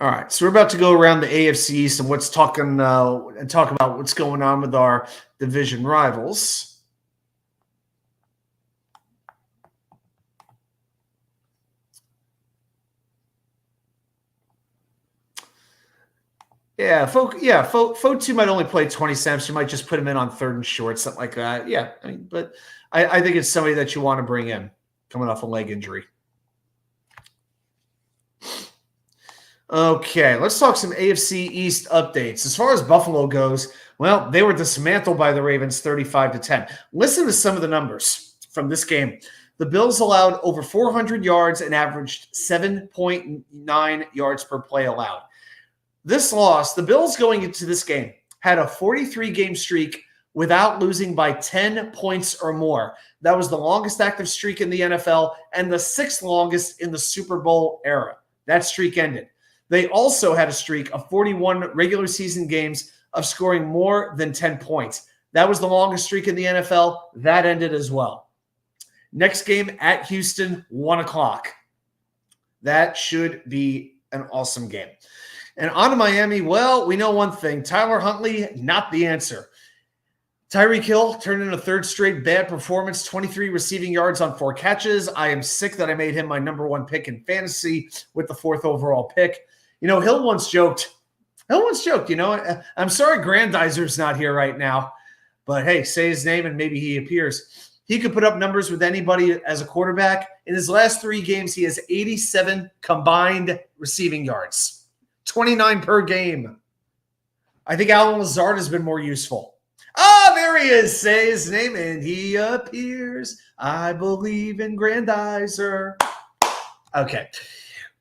All right, so we're about to go around the AFC East and talk about what's going on with our division rivals. Fotu might only play 20 snaps. You might just put him in on third and short, something like that. Yeah, but I think it's somebody that you want to bring in coming off a leg injury. Okay, let's talk some AFC East updates. As far as Buffalo goes, well, they were dismantled by the Ravens 35-10. Listen to some of the numbers from this game. The Bills allowed over 400 yards and averaged 7.9 yards per play allowed. This loss, the Bills going into this game, had a 43-game streak without losing by 10 points or more. That was the longest active streak in the NFL and the sixth longest in the Super Bowl era. That streak ended. They also had a streak of 41 regular season games of scoring more than 10 points. That was the longest streak in the NFL. That ended as well. Next game at Houston, 1 o'clock. That should be an awesome game. And on to Miami, well, we know one thing. Tyler Huntley, not the answer. Tyreek Hill turned in a third straight bad performance, 23 receiving yards on 4 catches. I am sick that I made him my number 1 pick in fantasy with the 4th overall pick. Hill once joked, I'm sorry Grandizer's not here right now, but hey, say his name and maybe he appears. He could put up numbers with anybody as a quarterback. In his last 3 games, he has 87 combined receiving yards. 29 per game. I think Alan Lazard has been more useful. There he is. Say his name and he appears. I believe in Grandizer. Okay.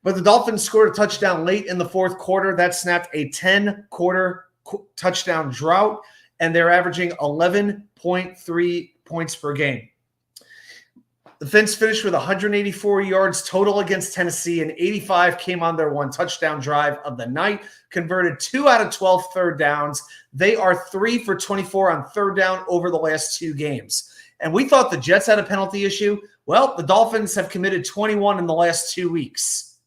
But the Dolphins scored a touchdown late in the 4th quarter. That snapped a 10-quarter touchdown drought, and they're averaging 11.3 points per game. The Fins finished with 184 yards total against Tennessee, and 85 came on their 1 touchdown drive of the night, converted 2 out of 12 third downs. They are 3 for 24 on third down over the last 2 games. And we thought the Jets had a penalty issue. Well, the Dolphins have committed 21 in the last 2 weeks.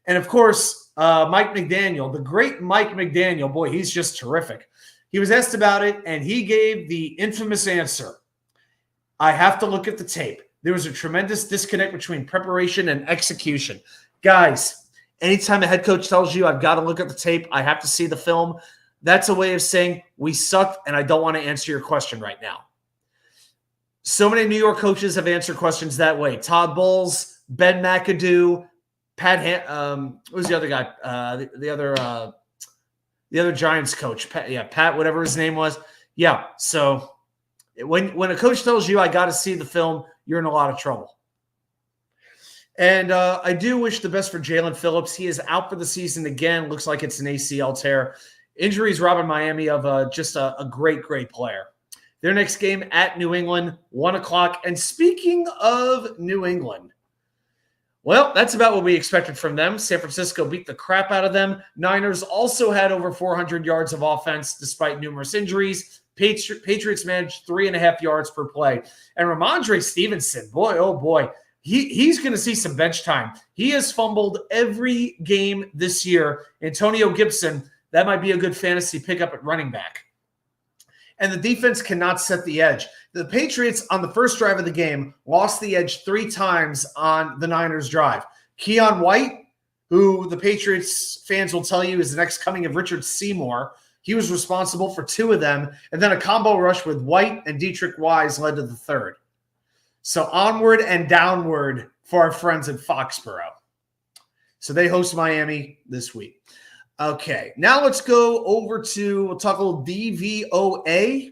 And, of course, Mike McDaniel, the great Mike McDaniel, boy, he's just terrific. He was asked about it, and he gave the infamous answer. I have to look at the tape. There was a tremendous disconnect between preparation and execution. Guys, anytime a head coach tells you I've got to look at the tape, I have to see the film, that's a way of saying we sucked and I don't want to answer your question right now. So many New York coaches have answered questions that way. Todd Bowles, Ben McAdoo, what was the other guy? The other Giants coach, Pat, whatever his name was. Yeah, so when a coach tells you I got to see the film, you're in a lot of trouble. And I do wish the best for Jalen Phillips. He is out for the season again. Looks like it's an ACL tear. Injuries robbing Miami of just a great, great player. Their next game at New England, 1 o'clock. And speaking of New England, well, that's about what we expected from them. San Francisco beat the crap out of them. Niners also had over 400 yards of offense despite numerous injuries. Patriots managed 3.5 yards per play. And Ramondre Stevenson, boy, oh boy, he's going to see some bench time. He has fumbled every game this year. Antonio Gibson, that might be a good fantasy pickup at running back. And the defense cannot set the edge. The Patriots, on the first drive of the game, lost the edge 3 times on the Niners drive. Keon White, who the Patriots fans will tell you is the next coming of Richard Seymour, he was responsible for 2 of them, and then a combo rush with White and Dietrich Wise led to the 3rd. So onward and downward for our friends at Foxborough. So they host Miami this week. Okay, now let's go over to, we'll talk a little DVOA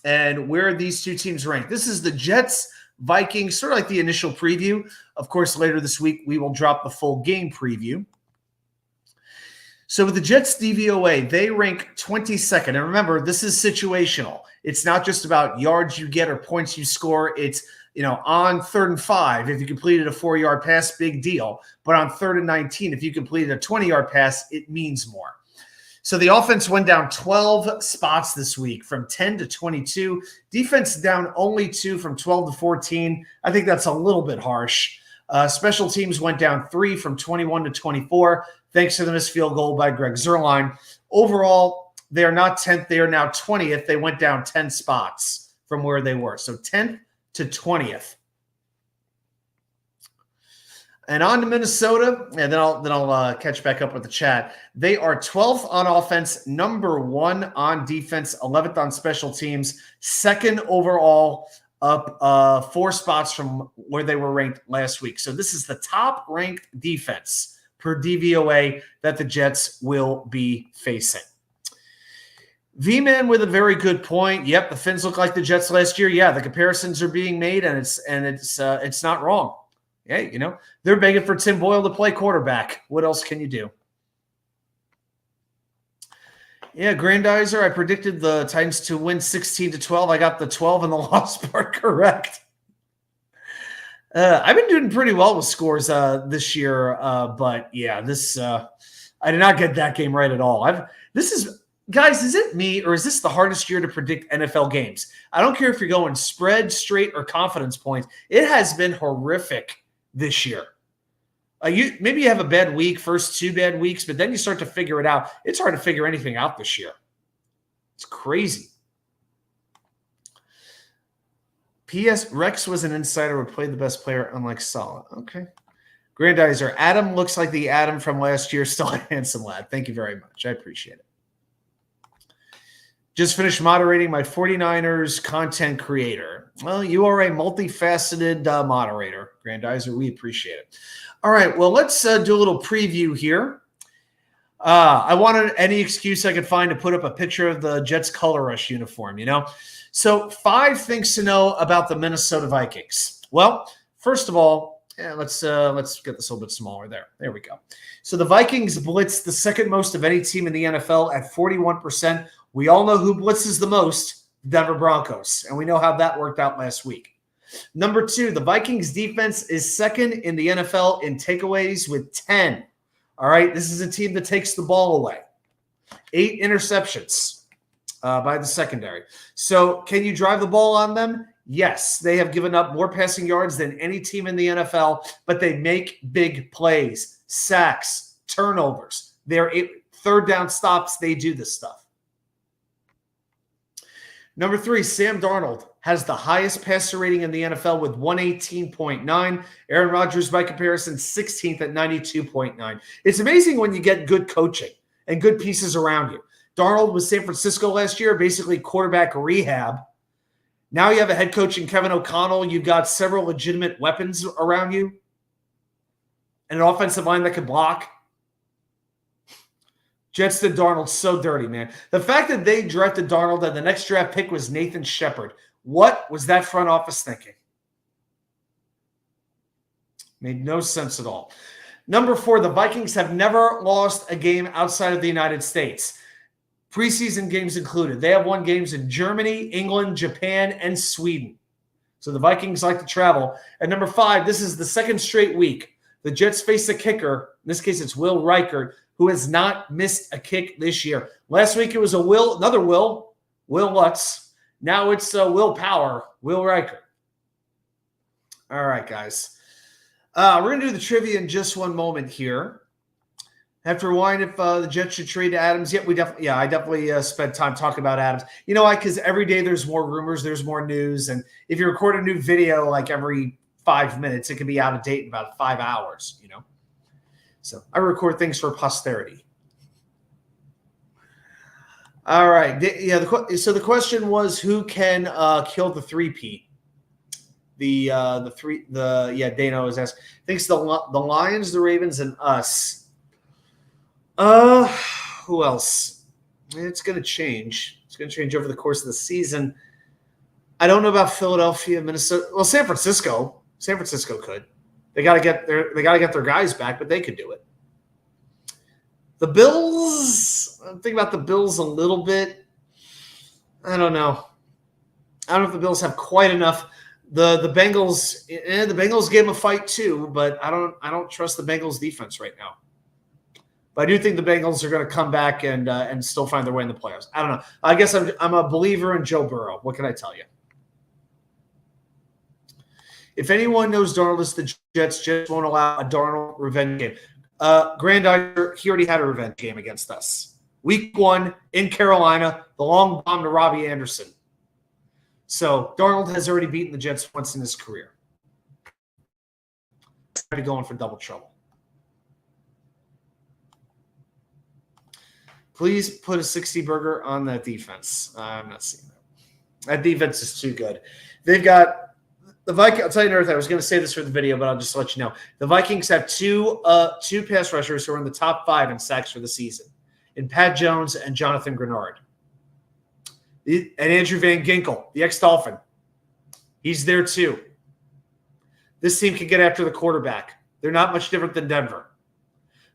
and where these 2 teams rank. This is the Jets, Vikings, sort of like the initial preview. Of course, later this week, we will drop the full game preview. So with the Jets DVOA, they rank 22nd. And remember, this is situational. It's not just about yards you get or points you score. It's, on 3rd and 5, if you completed a 4-yard pass, big deal. But on 3rd and 19, if you completed a 20-yard pass, it means more. So the offense went down 12 spots this week from 10 to 22. Defense down only 2 from 12 to 14. I think that's a little bit harsh. Special teams went down 3 from 21 to 24. Thanks to the missed field goal by Greg Zuerlein. Overall, they are not 10th. They are now 20th. They went down 10 spots from where they were. So 10th to 20th. And on to Minnesota, and then I'll catch back up with the chat. They are 12th on offense, number 1 on defense, 11th on special teams, 2nd overall, up 4 spots from where they were ranked last week. So this is the top-ranked defense per DVOA that the Jets will be facing. V-Man with a very good point. Yep, the Fins look like the Jets last year. Yeah, the comparisons are being made, and it's not wrong. Hey, they're begging for Tim Boyle to play quarterback. What else can you do? Yeah, Grandizer, I predicted the Titans to win 16-12. I got the 12 and the loss part correct. I've been doing pretty well with scores this year, but yeah, this I did not get that game right at all. Guys, is it me or is this the hardest year to predict NFL games? I don't care if you're going spread, straight, or confidence points. It has been horrific this year. Maybe you have a bad week, first 2 bad weeks, but then you start to figure it out. It's hard to figure anything out this year. It's crazy. P.S. Rex was an insider who played the best player, unlike Salah. Okay. Grandizer, Adam looks like the Adam from last year. Still a handsome lad. Thank you very much. I appreciate it. Just finished moderating my 49ers content creator. Well, you are a multifaceted moderator, Grandizer. We appreciate it. All right. Well, let's do a little preview here. I wanted any excuse I could find to put up a picture of the Jets color rush uniform, So 5 things to know about the Minnesota Vikings. Well, first of all, let's get this a little bit smaller there. There we go. So the Vikings blitz the second most of any team in the NFL at 41%. We all know who blitzes the most, Denver Broncos, and we know how that worked out last week. Number 2, the Vikings defense is second in the NFL in takeaways with 10. All right, this is a team that takes the ball away. 8 interceptions by the secondary. So can you drive the ball on them? Yes, they have given up more passing yards than any team in the NFL, but they make big plays, sacks, turnovers. They're third down stops. They do this stuff. Number 3, Sam Darnold has the highest passer rating in the NFL with 118.9. Aaron Rodgers, by comparison, 16th at 92.9. It's amazing when you get good coaching and good pieces around you. Darnold was San Francisco last year, basically quarterback rehab. Now you have a head coach in Kevin O'Connell. You've got several legitimate weapons around you and an offensive line that can block. Jets did Darnold so dirty, man. The fact that they drafted Darnold and the next draft pick was Nathan Shepard. What was that front office thinking? Made no sense at all. Number 4, the Vikings have never lost a game outside of the United States. Preseason games included. They have won games in Germany, England, Japan, and Sweden. So the Vikings like to travel. And number 5, this is the second straight week. The Jets face a kicker. In this case, it's Will Reichert, who has not missed a kick this year. Last week, it was another Will Lutz. Now it's Will Power, Will Reichert. All right, guys. We're going to do the trivia in just one moment here. I have to rewind if the Jets should trade Adams. I definitely spent time talking about Adams. You know why? Because every day there's more rumors, there's more news. And if you record a new video like every 5 minutes, it can be out of date in about 5 hours, So I record things for posterity. All right. So the question was, who can kill the three-peat? Dano is asking. Thinks the Lions, the Ravens, and us. Who else? It's going to change. It's going to change over the course of the season. I don't know about Philadelphia, Minnesota. Well, San Francisco. San Francisco could. They got to get their guys back, but they could do it. The Bills, I'm thinking about the Bills a little bit. I don't know. I don't know if the Bills have quite enough. The Bengals, the Bengals gave them a fight too, but I don't trust the Bengals defense right now. But I do think the Bengals are going to come back and still find their way in the playoffs. I don't know. I guess I'm a believer in Joe Burrow. What can I tell you? If anyone knows Darnold is the Jets won't allow a Darnold revenge game. Grandizer, he already had a revenge game against us. Week 1 in Carolina, the long bomb to Robbie Anderson. So Darnold has already beaten the Jets once in his career. Already going for double trouble. Please put a 60 burger on that defense. I'm not seeing that. That defense is too good. They've got the Vikings. I'll tell you another thing. I was going to say this for the video, but I'll just let you know. The Vikings have two pass rushers who are in the top 5 in sacks for the season, in Pat Jones and Jonathan Grenard. And Andrew Van Ginkel, the ex-Dolphin. He's there too. This team can get after the quarterback. They're not much different than Denver.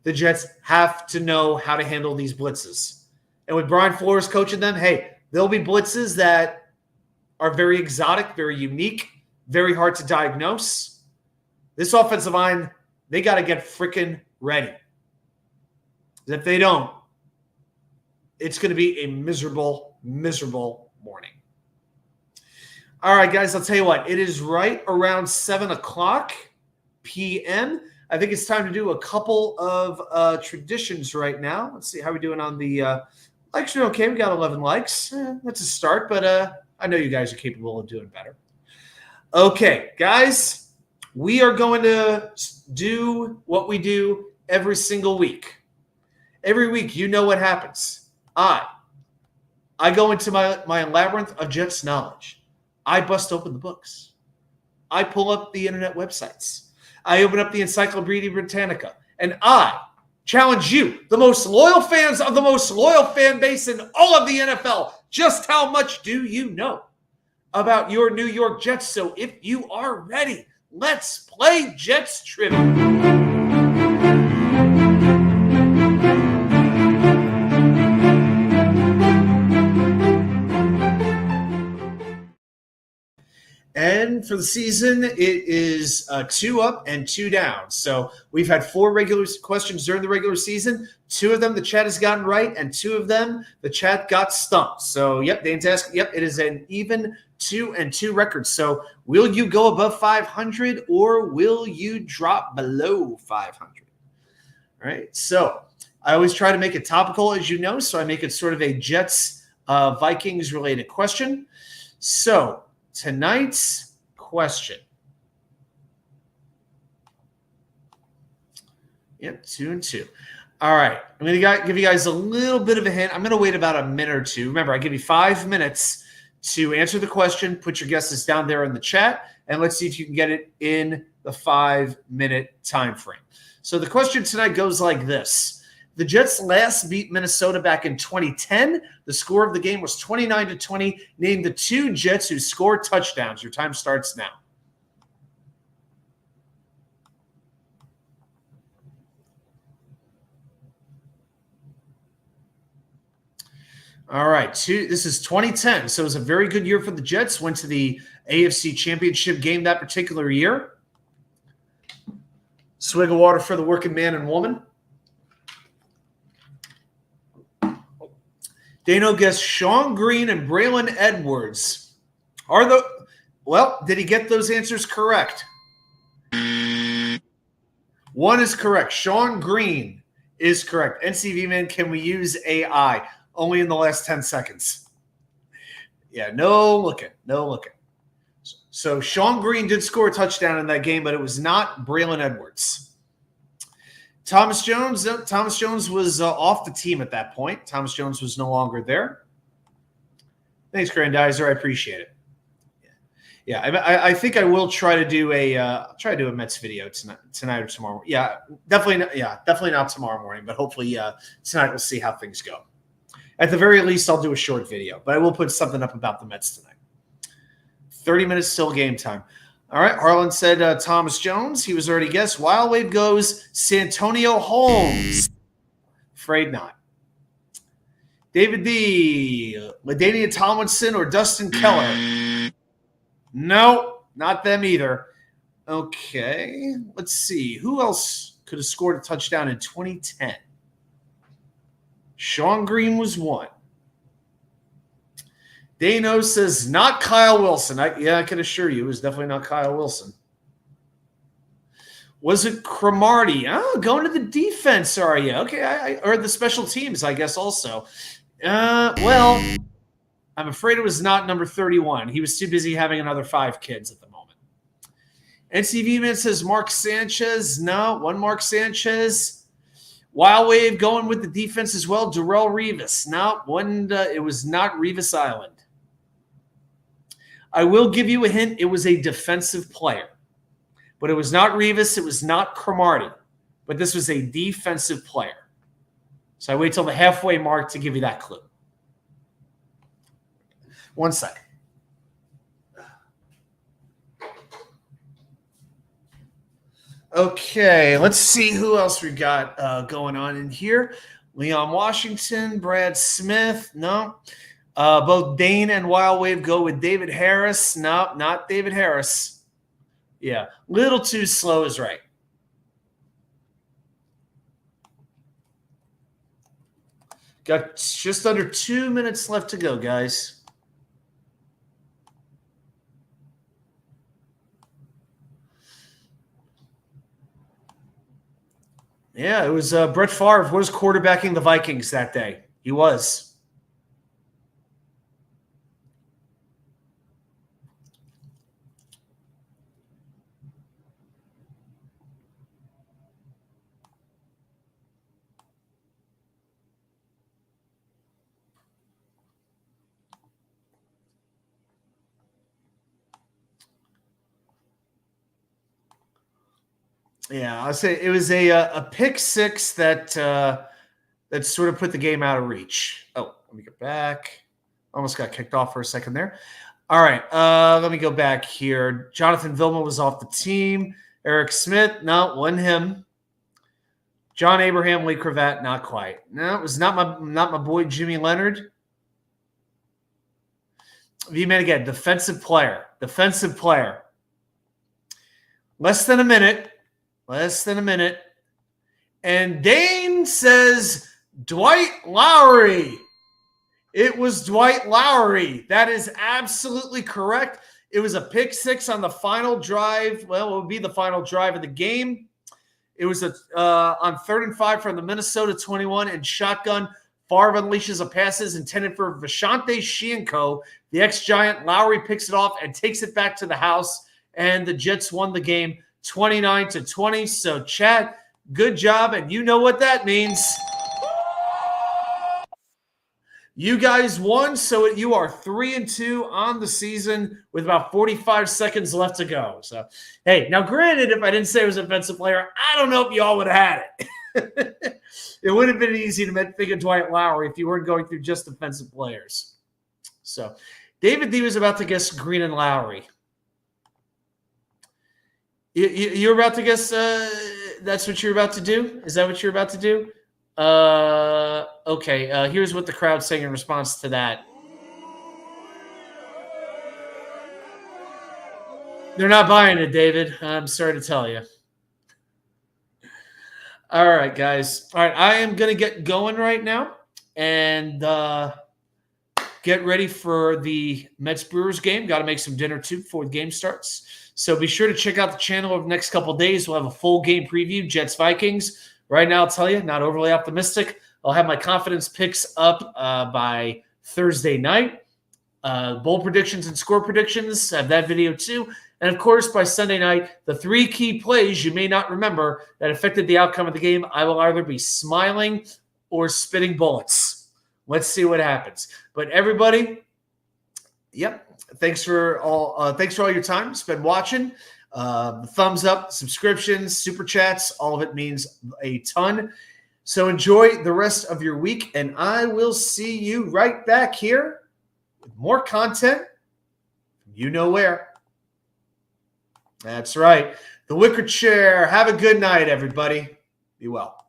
The Jets have to know how to handle these blitzes. And with Brian Flores coaching them, hey, there'll be blitzes that are very exotic, very unique, very hard to diagnose. This offensive line, they got to get freaking ready. If they don't, it's going to be a miserable, miserable morning. All right, guys, I'll tell you what. It is right around 7 o'clock p.m. I think it's time to do a couple of traditions right now. Let's see how we're doing on the likes. Are okay. We got 11 likes. That's a start, but I know you guys are capable of doing better. Okay, guys, we are going to do what we do every single week. Every week, you know what happens. I go into my labyrinth of Jets knowledge. I bust open the books. I pull up the internet websites. I open up the Encyclopedia Britannica. And I challenge you, the most loyal fans of the most loyal fan base in all of the NFL. Just how much do you know about your New York Jets? So if you are ready, let's play Jets Trivia. And for the season, it is 2 up and 2 down. So we've had 4 regular questions during the regular season. 2 of them the chat has gotten right, and 2 of them the chat got stumped. So, yep, Dane's asking, yep, it is an even 2-2 record. So will you go above 500 or will you drop below 500? All right, so I always try to make it topical, as you know, so I make it sort of a Jets Vikings related question. So tonight's question. Yep, 2-2. All right, I'm going to give you guys a little bit of a hint. I'm going to wait about a minute or two. Remember, I give you 5 minutes to answer the question. Put your guesses down there in the chat, and let's see if you can get it in the 5-minute time frame. So the question tonight goes like this. The Jets last beat Minnesota back in 2010. The score of the game was 29-20. Name the 2 Jets who scored touchdowns. Your time starts now. All right. This is 2010. So it was a very good year for the Jets. Went to the AFC Championship game that particular year. Swig of water for the working man and woman. Dano guessed Sean Green and Braylon Edwards. Did he get those answers correct? 1 is correct. Sean Green is correct. NCV man, can we use AI? Only in the last 10 seconds. Yeah, no looking. So Sean Green did score a touchdown in that game, but it was not Braylon Edwards. Thomas Jones was off the team at that point. Thomas Jones was no longer there. Thanks, Grandizer. I appreciate it. Yeah, I think I will try to do a Mets video tonight or tomorrow. Yeah, definitely not tomorrow morning, but hopefully tonight we'll see how things go. At the very least, I'll do a short video, but I will put something up about the Mets tonight. 30 minutes till game time. All right, Harlan said Thomas Jones. He was already guessed. Wild Wave goes Santonio Holmes. Afraid not. David D. LaDainian Tomlinson or Dustin Keller? No, not them either. Okay, let's see. Who else could have scored a touchdown in 2010? Sean Green was 1. Dano says, not Kyle Wilson. I can assure you it was definitely not Kyle Wilson. Was it Cromartie? Oh, going to the defense, are you? Okay, or the special teams, I guess, also. Well, I'm afraid it was not number 31. He was too busy having another 5 kids at the moment. NCV Man says Mark Sanchez. No, 1 Mark Sanchez. Wild Wave going with the defense as well. Darrell Revis. No, it was not Revis Island. I will give you a hint. It was a defensive player. But it was not Revis. It was not Cromartie. But this was a defensive player. So I wait till the halfway mark to give you that clue. 1 second. Okay, let's see who else we got going on in here. Leon Washington, Brad Smith. No. Both Dane and Wild Wave go with David Harris. No, not David Harris. Yeah, little too slow is right. Got just under 2 minutes left to go, guys. Yeah, it was Brett Favre was quarterbacking the Vikings that day. He was. Yeah, I'll say it was a pick six that that sort of put the game out of reach. Oh, let me get back. Almost got kicked off for a second there. All right, let me go back here. Jonathan Vilma was off the team. Eric Smith, no, wasn't him. John Abraham, Lee Cravat, not quite. No, it was not my boy Jimmy Leonard. V-Man again, defensive player. Defensive player. Less than a minute. And Dane says Dwight Lowry. It was Dwight Lowry. That is absolutely correct. It was a pick six on the final drive. Well, it would be the final drive of the game. It was on 3rd and 5 from the Minnesota 21 and shotgun. Favre unleashes a passes intended for Vashante Shianko. The ex-Giant Lowry picks it off and takes it back to the house. And the Jets won the game 29-20. So, Chad, good job. And you know what that means. You guys won, so you are 3-2 on the season with about 45 seconds left to go. So, hey, now granted, if I didn't say it was a defensive player, I don't know if y'all would have had it. It would have been easy to think of Dwight Lowry if you weren't going through just defensive players. So, David D was about to guess Green and Lowry. You're about to guess that's what you're about to do? Is that what you're about to do? Okay. Here's what the crowd's saying in response to that. They're not buying it, David. I'm sorry to tell you. All right, guys. All right, I am going to get going right now and get ready for the Mets-Brewers game. Got to make some dinner, too, before the game starts. So be sure to check out the channel over the next couple of days. We'll have a full game preview, Jets-Vikings. Right now, I'll tell you, not overly optimistic. I'll have my confidence picks up by Thursday night. Bowl predictions and score predictions, have that video too. And, of course, by Sunday night, the 3 key plays you may not remember that affected the outcome of the game. I will either be smiling or spitting bullets. Let's see what happens. But, everybody, yep, thanks for all your time spent watching. Thumbs up, subscriptions, super chats, all of it means a ton. So enjoy the rest of your week, and I will see you right back here with more content. You know where. That's right. The Wicker Chair. Have a good night, everybody. Be well.